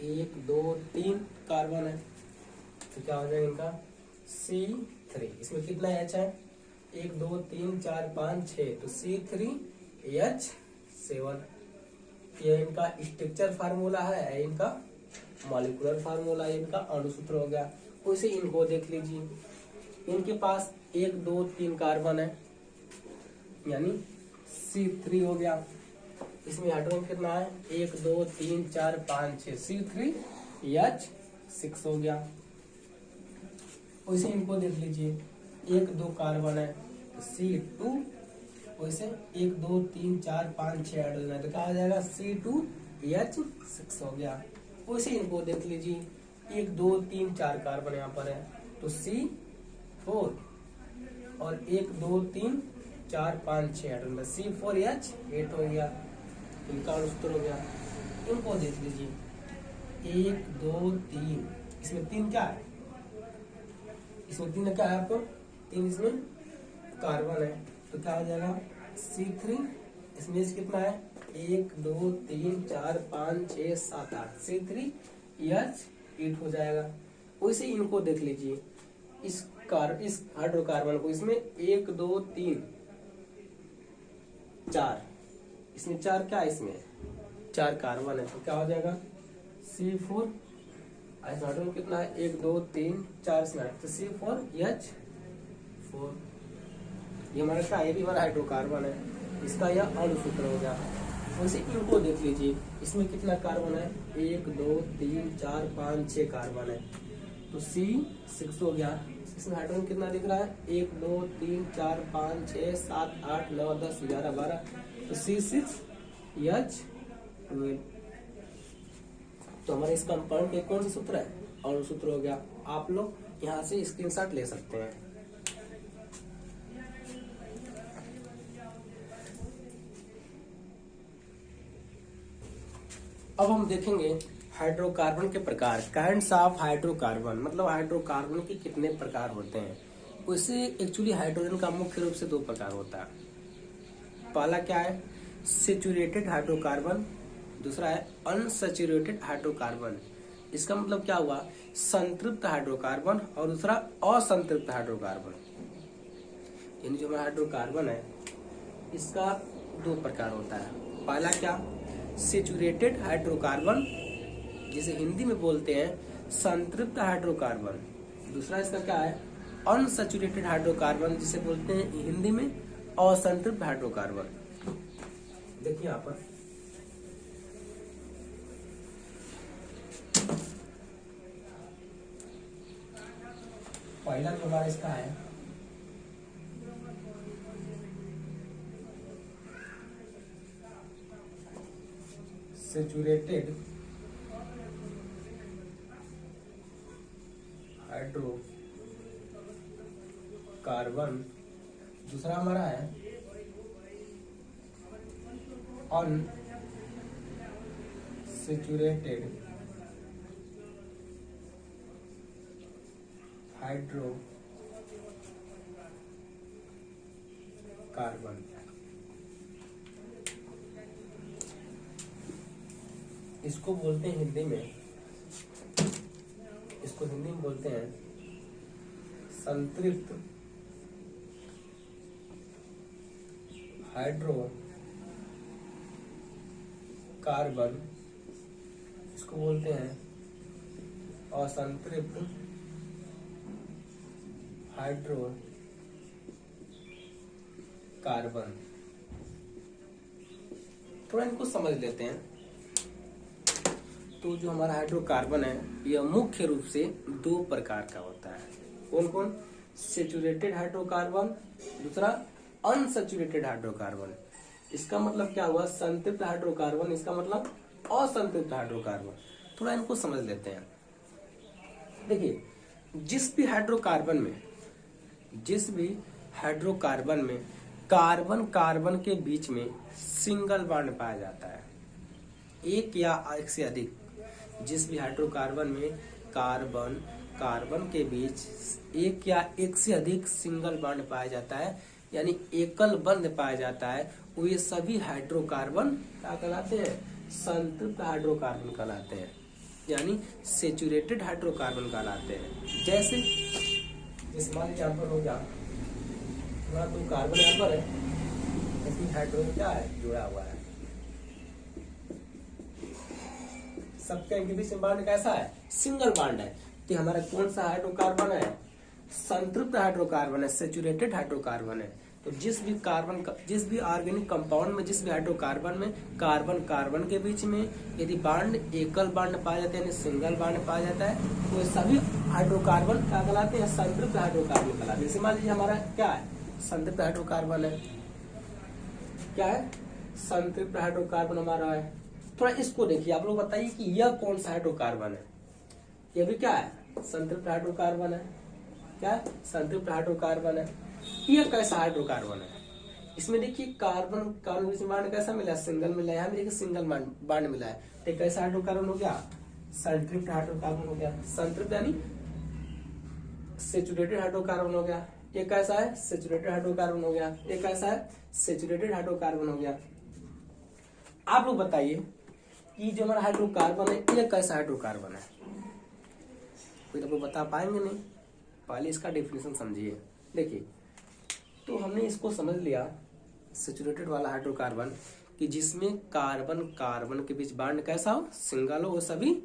A: 1 2 3 कार्बन है, तो क्या हो जाएगा इनका C3। इसमें कितना H है, 1 2 3 4 5 6, तो C3H7। यह इनका स्ट्रक्चर फार्मूला है, इनका मॉलिक्यूलर फार्मूला, इनका अणुसूत्र हो गया। वैसे इनको देख लीजिए, इनके पास 1 2 3 कार्बन है, यानी C3 हो गया। इसमें हाइड्रोजन कितना है, 1 2 3 4 5 6, C3H6 हो गया। वैसे इनको देख लीजिए, 1 2 कार्बन है, तो C2। वैसे 1 2 3 4 5 6 हाइड्रोजन है, तो क्या आ जाएगा, C2H6 हो गया। वैसे इनको देख लीजिए, 1 2 3 4 कार्बन यहाँ पर है, तो C4। और 1 2 3 4 5 6 हाइड्रोजन, C4H8 हो गया, इनका अणुसूत्र हो गया। इनको देख लीजिए, 1 2 3, इसमें 3 क्या है, इसमें 3 क्या है आपको, 3 इसमें कार्बन है, तो क्या हो जाएगा, C3। इसमें कितना है, 1 2 3 4 5 6 7 8, C3H8 हो जाएगा। वैसे इनको देख लीजिए, इस हाइड्रोकार्बन को, इसमें 1 2 3 4, इसमें 4 क्या है, इसमें 4 कार्बन है, तो क्या हो जाएगा, C4। हाइड्रोजन कितना है, 1 2 3 4, इसमें तो C4H4। ये हमारा क्या, ये भी हमारा हाइड्रोकार्बन है, इसका यह अणुसूत्र हो गया। वैसे इनको देख लीजिए, इसमें कितना कार्बन है, 1 2 3 4 5 6 कार्बन है, तो C6 हो गया। इसमें हाइड्रोजन कितना दिख रहा है, 1 2 3 4 5 6 7 8 9 10 11 12, तो C6H12। तो हमारे इस कंपाउंड के कौन सा सूत्र है, अणु सूत्र हो गया। आप लोग यहाँ से स्क्रीनशॉट ले सकते हैं। अब हम देखेंगे हाइड्रोकार्बन के प्रकार, काइंड्स ऑफ हाइड्रोकार्बन, मतलब हाइड्रोकार्बन के कितने प्रकार होते हैं। वैसे एक्चुअली हाइड्रोजन का मुख्य रूप से 2 प्रकार होता है। पहला क्या है, सैचुरेटेड हाइड्रोकार्बन, दूसरा है अनसैचुरेटेड हाइड्रोकार्बन। इसका मतलब क्या हुआ, संतृप्त हाइड्रोकार्बन और दूसरा असंतृप्त हाइड्रोकार्बन। यानी जो हमारा हाइड्रोकार्बन है इसका 2 प्रकार होता है। पहला क्या, सैचुरेटेड हाइड्रोकार्बन, जिसे हिंदी में बोलते हैं संतृप्त हाइड्रोकार्बन। दूसरा इसका क्या है, अनसैचुरेटेड हाइड्रोकार्बन, जिसे बोलते हैं हिंदी में असंतृप्त हाइड्रोकार्बन। देखिए यहाँ पर पहला जो हमारा इसका है सैचुरेटेड हाइड्रोकार्बन, दूसरा हमारा है अनसैचुरेटेड हाइड्रोकार्बन। इसको बोलते हैं हिंदी में, इसको हिंदी में बोलते हैं संतृप्त हाइड्रोकार्बन, इसको बोलते हैं असंतृप्त हाइड्रोकार्बन। थोड़ा इनको समझ लेते हैं। तो जो हमारा हाइड्रोकार्बन है यह मुख्य रूप से 2 प्रकार का होता है। कौन कौन, सैचुरेटेड हाइड्रोकार्बन, दूसरा अनसैचुरेटेड हाइड्रोकार्बन। इसका मतलब क्या हुआ, संतृप्त हाइड्रोकार्बन, इसका मतलब असंतृप्त हाइड्रोकार्बन। थोड़ा इनको समझ लेते हैं। देखिए, जिस भी हाइड्रोकार्बन में कार्बन कार्बन के बीच में सिंगल बॉन्ड पाया जाता है, एक या एक से अधिक, जिस भी हाइड्रोकार्बन में कार्बन कार्बन के बीच एक या एक से अधिक सिंगल बॉन्ड पाया जाता है, यानी एकल बंध पाया जाता है, वो ये सभी हाइड्रोकार्बन क्या कहलाते हैं, संतृप्त हाइड्रोकार्बन कहलाते हैं, यानी सैचुरेटेड हाइड्रोकार्बन कहलाते हैं। जैसे मान लीजिए यहाँ पर हो गया, हमारा 2 कार्बन यहाँ पर है, इसमें हाइड्रोजन क्या है, जुड़ा हुआ है। सबके इनके बीच में बॉन्ड कैसा है, सिंगल बॉन्ड है। तो हमारा कौन सा हाइड्रोकार्बन है, संतृप्त हाइड्रोकार्बन है, सैचुरेटेड हाइड्रोकार्बन है। तो जिस भी ऑर्गेनिक कंपाउंड में, जिस भी हाइड्रोकार्बन में कार्बन कार्बन के बीच में यदि बॉन्ड एकल बॉन्ड पाया जाता है, यानी सिंगल बॉन्ड पाया जाता है, तो सभी हाइड्रोकार्बन क्या कहलाते हैं, संतृप्त हाइड्रोकार्बन कहलाते हैं। जैसे मान लीजिए हमारा क्या है, संतृप्त हाइड्रोकार्बन है, क्या है, संतृप्त हाइड्रोकार्बन हमारा है। थोड़ा इसको देखिए, आप लोग बताइए कि यह कौन सा हाइड्रोकार्बन है, यह भी क्या है, संतृप्त हाइड्रोकार्बन है, क्या है, संतृप्त हाइड्रोकार्बन है। यह कैसा हाइड्रोकार्बन है, इसमें देखिए कार्बन कार्बन बॉन्ड कैसा मिला, सिंगल मिला है, यहाँ भी देखिए सिंगल बॉन्ड मिला है। तो कैसा हाइड्रोकार्बन हो गया, संतृप्त हाइड्रोकार्बन हो गया। संतृप्त यानी सैचुरेटेड हाइड्रोकार्बन हो गया। ये कैसा है, सैचुरेटेड हाइड्रोकार्बन हो गया। ये कैसा है, सैचुरेटेड हाइड्रोकार्बन हो गया। आप लोग बताइए कि जो हमारा हाइड्रोकार्बन है ये कैसा हाइड्रोकार्बन है, कोई तो बता पाएंगे नहीं। पहले इसका डेफिनेशन समझिए। देखिए, तो हमने इसको समझ लिया सैचुरेटेड वाला हाइड्रोकार्बन कि जिसमें कार्बन कार्बन के बीच बॉन्ड कैसा हो, सिंगल हो, वो सभी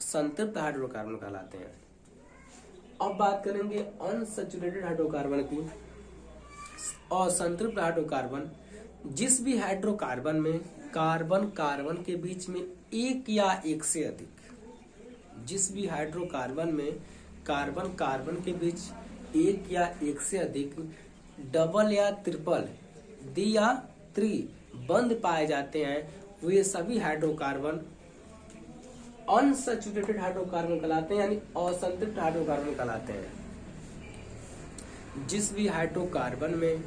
A: संतृप्त हाइड्रोकार्बन कहलाते हैं। अब बात करेंगे अनसैचुरेटेड हाइड्रोकार्बन की। असंतृप्त हाइड्रोकार्बन, जिस भी हाइड्रोकार्बन में कार्बन कार्बन के बीच में एक या एक से अधिक, जिस भी हाइड्रोकार्बन में कार्बन कार्बन के बीच एक या एक से अधिक डबल या ट्रिपल दी या त्रि बंध पाए जाते हैं, वे सभी हाइड्रोकार्बन अनसैचुरेटेड हाइड्रोकार्बन कहलाते हैं, यानी असंतृप्त हाइड्रोकार्बन कहलाते हैं। जिस भी हाइड्रोकार्बन में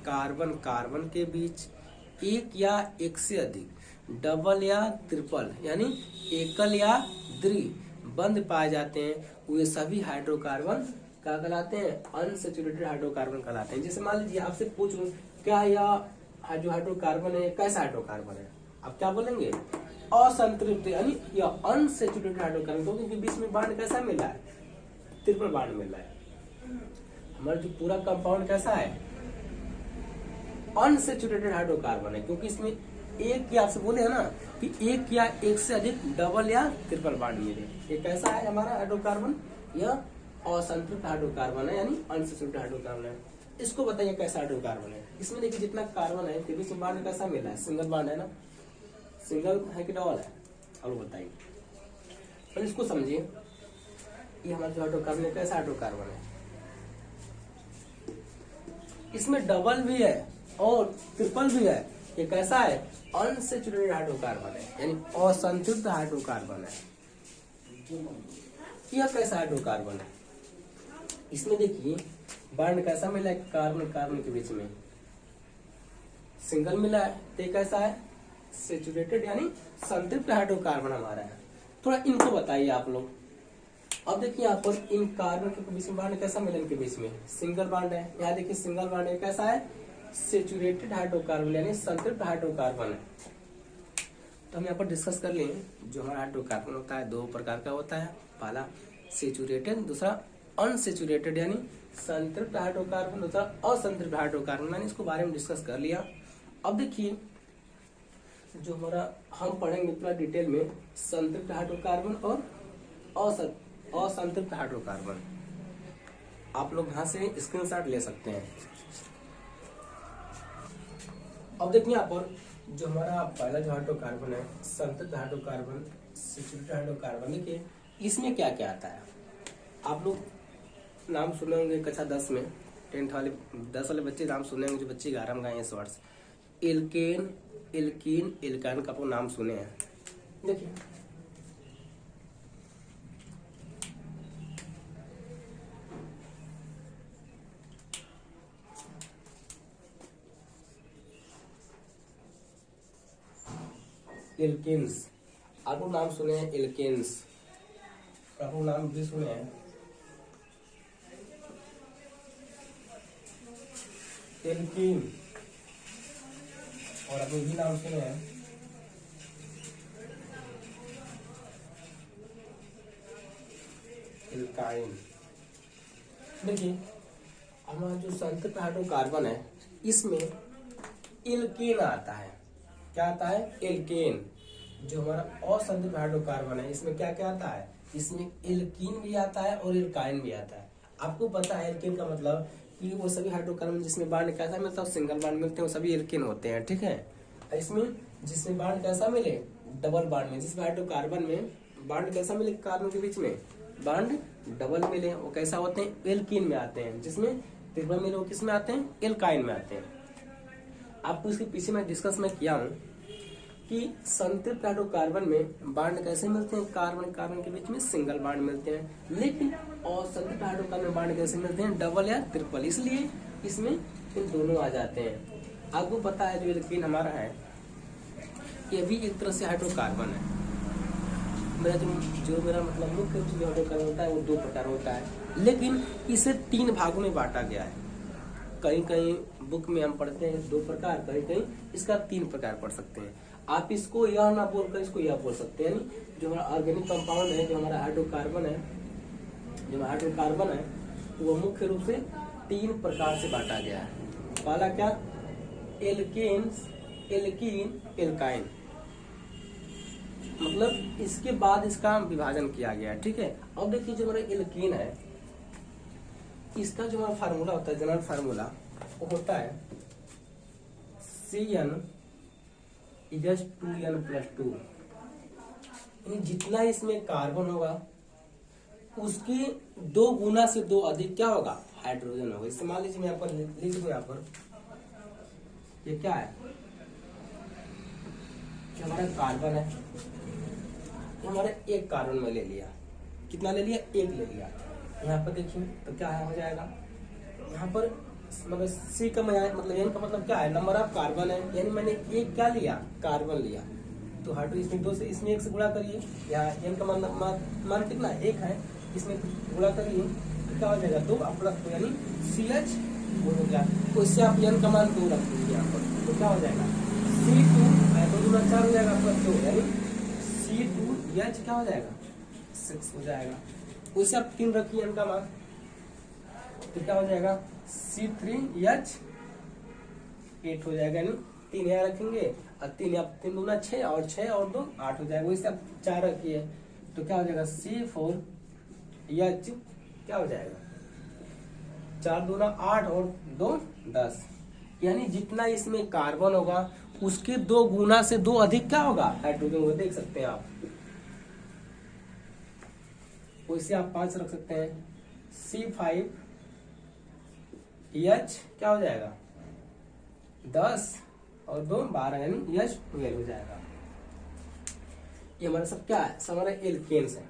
A: कार्बन कार्बन के बीच एक या एक से अधिक डबल या ट्रिपल यानी एकल या द्वि बंध पाए जाते हैं, वे सभी हाइड्रोकार्बन क्या कहलाते हैं? अनसैचुरेटेड हाइड्रोकार्बन कहलाते हैं। जैसे मान लीजिए आपसे पूछ लूं क्या यह जो हाइड्रोकार्बन है कैसा हाइड्रोकार्बन है, आप क्या बोलेंगे? असंतृप्त यानी यह अनसैचुरेटेड हाइड्रोकार्बन, क्योंकि इनके बीच में बांड कैसा मिला है? ट्रिपल बांड मिला है। हमारा जो पूरा कंपाउंड कैसा है? अनसैचुरेटेड हाइड्रोकार्बन है, क्योंकि इसमें एक या आपसे बोले है ना कि एक या एक से अधिक डबल या ट्रिपल बांड मिले। ये कैसा है हमारा हाइड्रोकार्बन? यह असंतृप्त हाइड्रोकार्बन है, यानी अनसैचुरेटेड हाइड्रोकार्बन है। इसको बताइए कैसा हाइड्रोकार्बन है? इसमें देखिए जितना कार्बन है इसके बीच में बांड कैसा मिला है? सिंगल बांड है ना? सिंगल है कि डबल है? अब बताइए, तो इसको समझिए। ये हमारा जो हाइड्रोकार्बन है कैसा हाइड्रोकार्बन है? इसमें डबल भी है और ट्रिपल भी है। ये कैसा है? अनसैचुरेटेड हाइड्रोकार्बन है, यानी असंतृप्त हाइड्रोकार्बन है। यह कैसा हाइड्रोकार्बन है? इसमें देखिए बांड कैसा मिला है? कार्बन कार्बन के बीच में सिंगल मिला है, तो कैसा है? सैचुरेटेड यानी संतृप्त हाइड्रोकार्बन हमारा है। थोड़ा इनको बताइए आप लोग। अब देखिए यहाँ पर इन कार्बन के बीच में बांड कैसा मिला? इनके बीच में सिंगल बांड है। यहाँ देखिए सिंगल बांड है, कैसा है? सैचुरेटेड हाइड्रोकार्बन यानी संतृप्त हाइड्रोकार्बन है। तो हम यहाँ पर डिस्कस कर लें। जो हमारा हाइड्रोकार्बन होता है दो प्रकार का होता है, पहला सैचुरेटेड, दूसरा अनसैचुरेटेड यानी संतृप्त हाइड्रोकार्बन, दूसरा असंतृप्त हाइड्रोकार्बन। मैंने इसको बारे में डिस्कस कर लिया। अब देखिए जो हमारा हम पढ़ेंगे पूरा डिटेल में संतृप्त हाइड्रोकार्बन और असंतृप्त हाइड्रोकार्बन। आप लोग यहाँ से स्क्रीनशॉट ले सकते हैं। अब देखिए यहाँ पर जो हमारा पहला जो हाइड्रोकार्बन है संतृप्त हाइड्रोकार्बन, सैचुरेटेड हाइड्रोकार्बन, देखिए इसमें क्या क्या आता है? आप लोग नाम सुने होंगे कक्षा 10 में, 10th वाले 10 वाले बच्चे नाम सुने होंगे, जो बच्चे 11 में गए इस वर्ष। एल्केन, एल्कीन, एल्काइन का आपको नाम सुने हैं। देखिए एल्केन्स, आपको नाम सुने हैं एल्केन्स, आपको नाम भी सुने हैं एल्कीन, और आपने भी नाम सुने हैं एल्काइन। देखिए हमारा जो संतृप्त हाइड्रोकार्बन है इसमें एल्केन आता है। क्या आता है? एल्केन। जो हमारा असंतृप्त हाइड्रोकार्बन है इसमें क्या क्या आता है? इसमें एल्कीन भी आता है और एल्काइन भी आता है। आपको पता है एल्केन का मतलब कि वो सभी हाइड्रोकार्बन जिसमें बांड कैसा मिलता है? सिंगल बांड मिलते हैं, वो सभी एल्केन होते हैं, ठीक है। इसमें जिसमें बांड कैसा मिले? डबल बांड में। जिसमें हाइड्रोकार्बन में बांड कैसा मिले? कार्बन के बीच में बांड डबल मिले, वो कैसा होते हैं? एल्कीन में आते हैं। जिसमें ट्रिपल मिले वो किस में आते हैं? एल्काइन में आते हैं। आपको इसके पीछे मैं डिस्कस में किया हूँ कि संतृप्त हाइड्रोकार्बन में बांड कैसे मिलते हैं? कार्बन कार्बन के बीच में सिंगल बांड मिलते हैं। लेकिन असंतृप्त हाइड्रोकार्बन में बांड कैसे मिलते हैं? डबल या ट्रिपल। इसलिए इसमें इन दोनों आ जाते हैं। आपको पता है जो एल्कीन हमारा है ये भी एक तरह से हाइड्रोकार्बन है। मेरा मतलब मुख्य रूप से जो हाइड्रोकार्बन होता है वो दो प्रकार होता है, लेकिन इसे 3 भागों में बांटा गया है। कहीं कहीं बुक में हम पढ़ते हैं 2 प्रकार, कहीं कहीं इसका 3 प्रकार पढ़ सकते हैं। आप इसको यह ना बोलकर इसको यह बोल सकते हैं। जो हमारा ऑर्गेनिक कंपाउंड है, जो हमारा हाइड्रोकार्बन है, वो मुख्य रूप से 3 प्रकार से बांटा गया है। पहला क्या? Alkanes, alkene, alkyne. मतलब इसके बाद इसका विभाजन किया गया है, ठीक है। अब देखिए जो हमारा एल्कीन है इसका जो हमारा फार्मूला होता है, जनरल फार्मूला, वो होता है CN H2N+2, यानी जितना इसमें कार्बन होगा उसके 2 गुना से 2 अधिक क्या होगा, हाइड्रोजन होगा। इससे मान लीजिए मैं यहाँ पर लिख दूं, यहाँ पर ये क्या है, जो हमारा कार्बन है, हमारा एक कार्बन में ले लिया, कितना ले लिया, एक ले लिया। यहाँ पर देखिए तो क्या हो जाएगा, यहाँ पर मतलब सी का मतलब एन का मतलब क्या है, नंबर ऑफ कार्बन है, यानी मैंने एक क्या लिया, कार्बन लिया, तो हाइड्रो इसमें 2 से, इसमें 1 से गुणा करिए, यहाँ एन का मान कितना, 1 है, इसमें गुणा करिए तो क्या हो जाएगा, 2 प्लस 2 यानी CH हो गया। तो इससे आप एन का मान 2 रख दीजिए यहाँ पर, तो क्या हो जाएगा, C2 2 गुना 4 हो जाएगा प्लस 2 यानी C2H क्या हो जाएगा, 6 हो जाएगा। उससे आप 3 रखिए एन का मान, तो क्या हो जाएगा, C3H 8 हो जाएगा, यानी 3 यहाँ रखेंगे और 3 दूना 6 और 6 और 2 8 हो जाएगा। वैसे आप 4 रखिए तो क्या हो जाएगा, C4H क्या हो जाएगा, 4 दूना 8 और 2 10, यानी जितना इसमें कार्बन होगा उसके 2 गुना से 2 अधिक क्या होगा, हाइड्रोजन होगा। देख सकते हैं आप, वैसे आप 5 रख सकते हैं, C5H क्या हो जाएगा, 10 और 2 12 यानी H 12 हो जाएगा। ये हमारा सब क्या है, सब हमारा एल्केन्स है,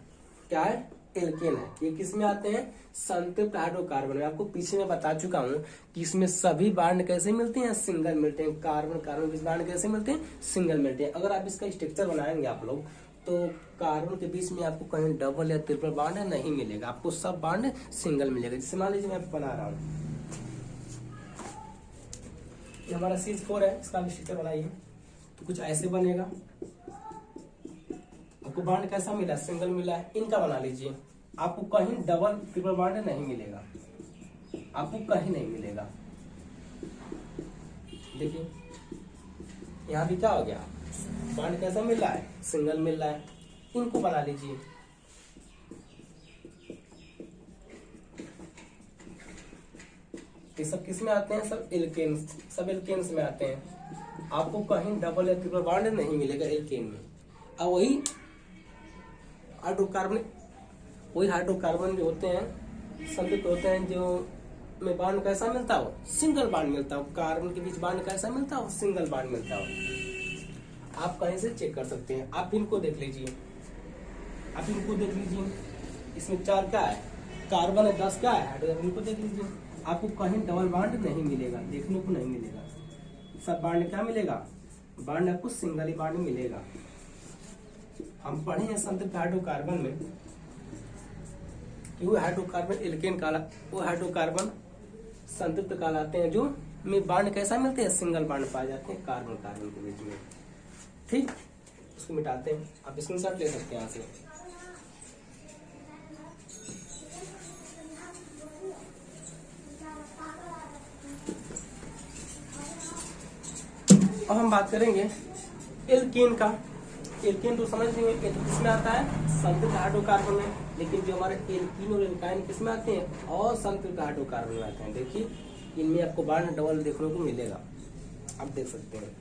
A: क्या है, एल्केन है। ये किस में आते हैं, संतृप्त हाइड्रोकार्बन में। आपको पीछे में बता चुका हूं कि इसमें सभी बांड कैसे मिलते हैं, सिंगल मिलते हैं। कार्बन कार्बन के बांड कैसे मिलते हैं, सिंगल मिलते हैं। अगर आप इसका स्ट्रक्चर बनाएंगे आप लोग, तो कार्बन के बीच में आपको कहीं डबल या ट्रिपल बांड नहीं मिलेगा, आपको सब बांड सिंगल मिलेगा। जैसे मान लीजिए मैं बना रहा हूँ, ये हमारा CH4 है, इसका स्ट्रक्चर बनाइए तो कुछ ऐसे बनेगा। आपको बांड कैसा मिला, सिंगल मिला है। इनका बना लीजिए, आपको कहीं डबल ट्रिपल बांड नहीं मिलेगा, आपको कहीं नहीं मिलेगा। देखिए यहाँ भी क्या हो गया, बांड कैसा मिल रहा है, सिंगल मिल रहा है। इनको बना लीजिए, ये सब किस में आते हैं, सब एल्केन्स, सब एल्केन्स में आते हैं। आपको कहीं डबल या ट्रिपल बांड नहीं मिलेगा एल्केन में। अब वही हाइड्रोकार्बन जो होते हैं, संतृप्त होते हैं, जो में बांड कैसा मिलता हो, सिंगल बांड मिलता हो। कार्बन के बीच बांड कैसा मिलता हो, सिंगल बांड मिलता हो। आप कहीं से चेक कर सकते हैं। आप इनको देख लीजिए, आप इनको देख लीजिए, इसमें 4 क्या है, कार्बन है, 10 क्या है, हाइड्रोजन। इनको देख लीजिए, आपको कहीं डबल बांड नहीं मिलेगा, देखने को नहीं मिलेगा। सब बांड क्या मिलेगा, बांड आपको सिंगल ही बांड मिलेगा। हम पढ़े हैं संतृप्त हाइड्रोकार्बन में कि वो हाइड्रोकार्बन एल्केन वो हाइड्रोकार्बन संतृप्त कहलाते हैं, जो में बांड कैसा मिलते हैं, सिंगल बांड पाए जाते हैं कार्बन कार्बन के बीच में। ठीक, उसको मिटाते हैं। आप स्क्रीनशॉट ले सकते हैं यहाँ से। अब हम बात करेंगे एल्केन का। एल्केन तो समझ लेंगे, किसमें आता है, संतृप्त हाइड्रोकार्बन में। लेकिन जो हमारे एल्कीन और एल्काइन किसमें आते हैं, और संतृप्त हाइड्रोकार्बन में आते हैं। देखिए इनमें आपको बांड डबल देखने को मिलेगा, आप देख सकते हैं।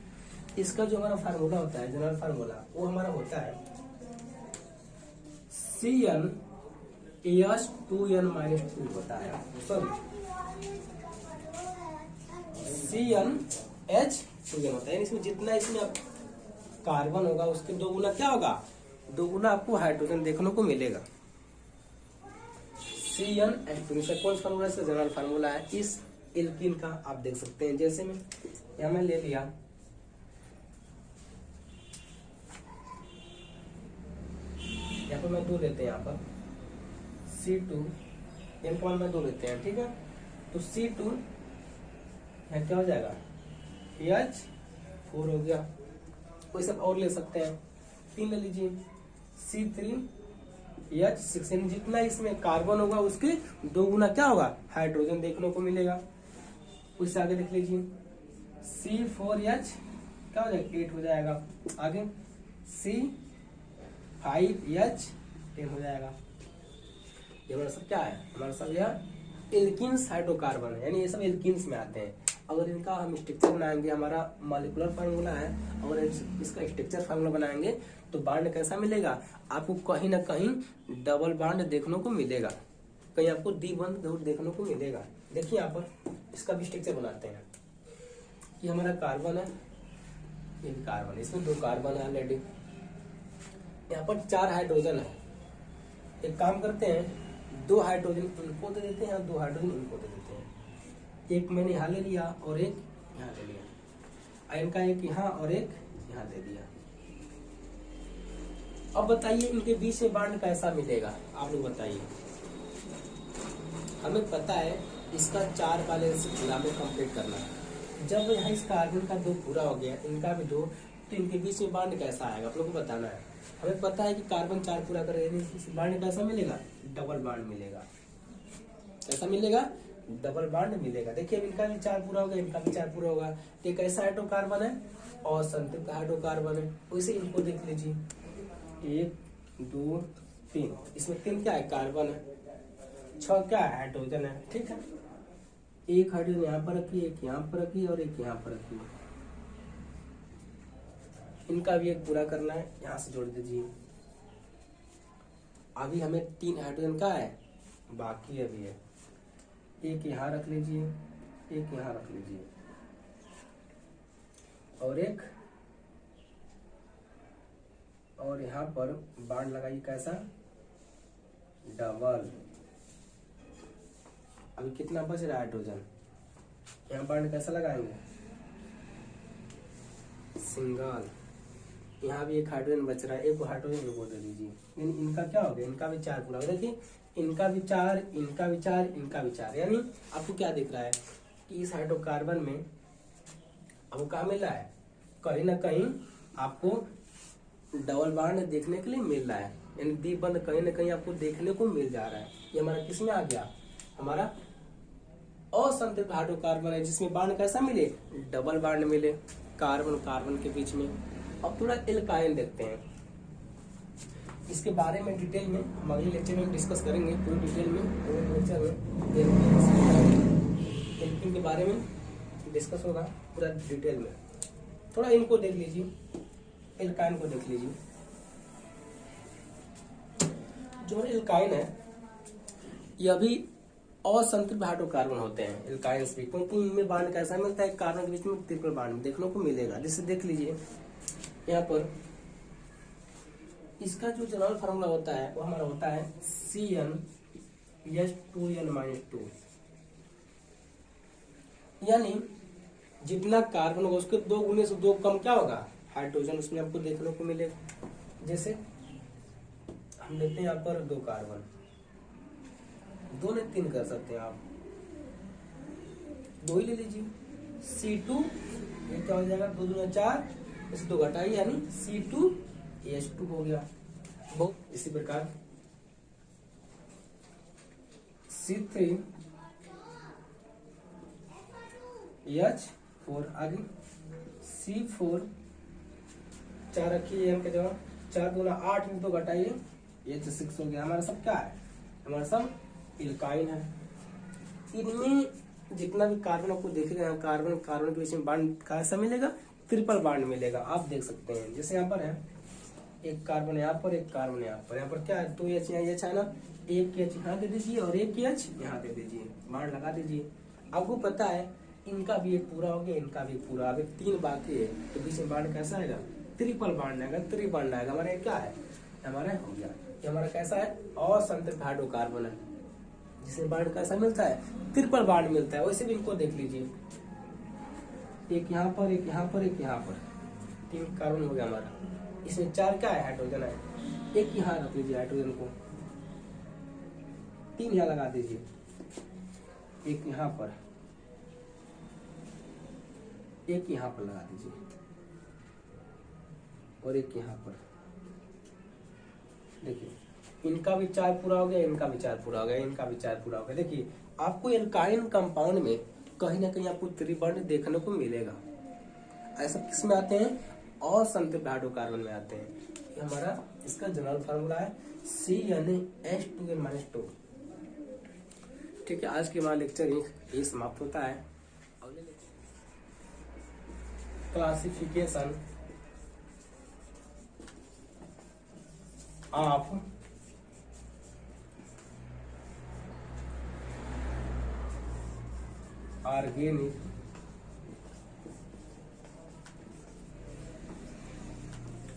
A: इसका जो हमारा फार्मूला होता है, जनरल फार्मूला, वो हमारा होता है CnH2n-2 होता है, सॉरी CnH2n होता है। इसमें जितना इसमें आप कार्बन होगा उसके 2 गुना क्या होगा, 2 गुना आपको हाइड्रोजन देखने को मिलेगा। CnH2 से कौन सा फार्मूला, इसका जनरल फार्मूला है इस एल्कीन का, आप देख सकते हैं। जैसे में यहाँ मैं ले लिया, यहाँ पर मैं 2 लेते हैं, यहाँ पर C2 एन का मान में 2 लेते हैं, ठीक है। तो C2 यहाँ क्या हो जाएगा, H4 हो गया। कोई सब और ले सकते हैं, 3 ले लीजिए, C3H6, यानी जितना इसमें कार्बन होगा उसके 2 गुना क्या होगा, हाइड्रोजन देखने को मिलेगा। उससे आगे देख लीजिए, C4H क्या हो जाएगा, 8 हो जाएगा। आगे C5H10 हो जाएगा। ये हमारा सब क्या है, हमारा सब यह एल्कीन्स हाइड्रोकार्बन है, यानी ये सब एल्कीन्स में आते हैं। अगर इनका हम स्ट्रक्चर बनाएंगे, हमारा मॉलिक्यूलर फार्मूला है, अगर इसका स्ट्रक्चर फार्मूला बनाएंगे तो बांड कैसा मिलेगा आपको, कहीं ना कहीं डबल बांड देखने को मिलेगा, कहीं आपको द्विबंध जरूर देखने को मिलेगा। देखिए यहाँ पर इसका भी स्ट्रक्चर बनाते हैं। ये हमारा कार्बन है, ये भी कार्बन है, इसमें 2 कार्बन है ऑलरेडी, यहाँ पर 4 हाइड्रोजन है। एक काम करते हैं, 2 हाइड्रोजन इनको दे देते हैं और 2 हाइड्रोजन इनको दे देते हैं। एक मैंने यहाँ ले लिया और एक यहाँ ले लिया, आयन का एक यहाँ और एक यहाँ दे दिया। अब बताइए इनके बीच में बांड कैसा मिलेगा, आप लोग बताइए। हमें पता है इसका 4 बैलेंस पूरा में कंप्लीट करना है। जब यहाँ इस कार्बन का 2 पूरा हो गया, इनका भी 2, तो इनके बीच में बांड कैसा आएगा आप लोग को बताना है। हमें पता है कि कार्बन 4 पूरा करेगा, बांड कैसा मिलेगा, डबल बांड मिलेगा। कैसा मिलेगा, डबल बांड मिलेगा। देखिए अब इनका भी 4 पूरा होगा, इनका भी 4 पूरा होगा, तो ये कैसा हाइड्रोकार्बन है, और संतृप्त हाइड्रोकार्बन है। वैसे इनको देख लीजिए, 1 2 3, इसमें 3 क्या है, कार्बन है, 6 क्या है, हाइड्रोजन है। ठीक है, एक हाइड्रोजन यहाँ पर रखिए, एक यहाँ पर रखिए और एक यहाँ पर रखिए। इनका भी एक पूरा करना है, यहाँ से जोड़ दीजिए। अभी हमें 3 हाइड्रोजन का है, बाकी अभी है। एक यहाँ रख लीजिए, एक यहाँ रख लीजिए और एक, और यहाँ पर बांड लगाइए कैसा, डबल। अभी कितना बच रहा है हाइड्रोजन, यहाँ बांड कैसा लगाएंगे, सिंगल। यहाँ भी एक हाइड्रोजन बच रहा है, एक हाइड्रोजन को दे दीजिए। इनका क्या हो गया, इनका भी 4 पूरा हो गया। देखिए इनका भी 4, इनका भी 4, इनका भी 4, यानी आपको क्या दिख रहा है कि इस हाइड्रोकार्बन में आपको क्या मिल रहा है, कहीं ना कहीं आपको डबल बांड देखने के लिए मिल रहा है, यानी द्विबंध कहीं ना कहीं आपको देखने को मिल जा रहा है। ये हमारा किसमें आ गया, हमारा असंतृप्त हाइड्रोकार्बन है, जिसमें बांड कैसा मिले, डबल बांड मिले कार्बन कार्बन के बीच में। अब थोड़ा एल्काइन देखते हैं, इसके बारे में डिटेल में हम अगले लेक्चर में डिस्कस करेंगे, पूरी डिटेल में अगले लेक्चर में एल्कीन के बारे में डिस्कस होगा पूरा डिटेल में। थोड़ा इनको देख लीजिए, एल्काइन को देख लीजिए। जो एल्काइन है यह भी असंतृप्त हाइड्रोकार्बन होते हैं, एल्काइंस भी, क्योंकि इनमें बांड कैसा मिलता है, कार्बन के बीच में ट्रिपल बांड देखने को मिलेगा। जैसे देख लीजिए यहाँ पर इसका जो जनरल फार्मूला होता है वो हमारा होता है CnH2n-2, यानी जितना कार्बन होगा उसके 2 गुने से 2 कम क्या होगा, हाइड्रोजन उसमें आपको देखने को मिलेगा। जैसे हम लेते हैं यहाँ पर 2 कार्बन, 2 ने 3 कर सकते हैं आप, 2 ही ले लीजिए। C2 ये क्या हो जाएगा, 2 दूना 4, इसे 2 घटाइए यानी C2H2 हो गया। बहुत इसी प्रकार C3H4, आगे C4, 4 रखिए एम के जगह, 4 दूना 8 में 2 घटाइए, H6 हो गया। हमारा सब क्या है, हमारा सब एल्काइन है। इनमें जितना भी कार्बन आपको देखेगा, कार्बन कार्बन के बीच में बांड कैसा मिलेगा, ट्रिपल बांड मिलेगा। आप देख सकते हैं जैसे यहाँ पर है, एक कार्बन यहाँ पर, एक कार्बन यहाँ पर, यहाँ पर क्या है, 2 H यहाँ H है ना, एक H यहाँ दे दीजिए और एक H यहाँ दे दीजिए, बांड लगा दीजिए। आपको पता है इनका भी एक पूरा हो गया, इनका भी पूरा, अभी 3 बाकी है, तो बीच में बांड कैसा आएगा, ट्रिपल बांड आएगा, 3 बांड आएगा। हमारा क्या है, हमारा हो गया, ये हमारा कैसा है, असंतृप्त हाइड्रोकार्बन है, जिसमें बांड कैसा मिलता है, ट्रिपल बांड मिलता है। वैसे भी इनको देख लीजिए, एक यहाँ पर, एक यहाँ पर, एक यहाँ पर, 3 कार्बन हो गया हमारा। इसमें 4 क्या है, हाइड्रोजन है, एक यहाँ रख लीजिए हाइड्रोजन को, 3 यहाँ लगा दीजिए, एक यहाँ पर, एक यहाँ पर लगा दीजिए और एक यहाँ पर। देखिए इनका भी 4 पूरा हो गया, इनका भी 4 पूरा हो गया, इनका भी 4 पूरा हो गया। देखिए आपको एल्काइन कंपाउंड में कहीं ना कहीं आपको त्रिबंध देखने को मिलेगा। ऐसा किस में आते हैं, असंतृप्त हाइड्रोकार्बन में आते हैं। ये हमारा इसका जनरल फार्मूला है CnH2n-2। ठीक है, आज के हमारा लेक्चर यही समाप्त होता है। अगले lecture classification of organic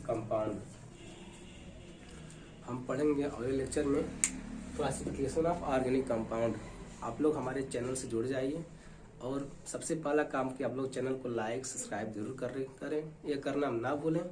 A: compound हम पढ़ेंगे अगले लेक्चर में क्लासिफिकेशन ऑफ ऑर्गेनिक कंपाउंड। आप लोग हमारे चैनल से जुड़ जाइए और सबसे पहला काम कि आप लोग चैनल को लाइक सब्सक्राइब जरूर करें, ये करना ना भूलें।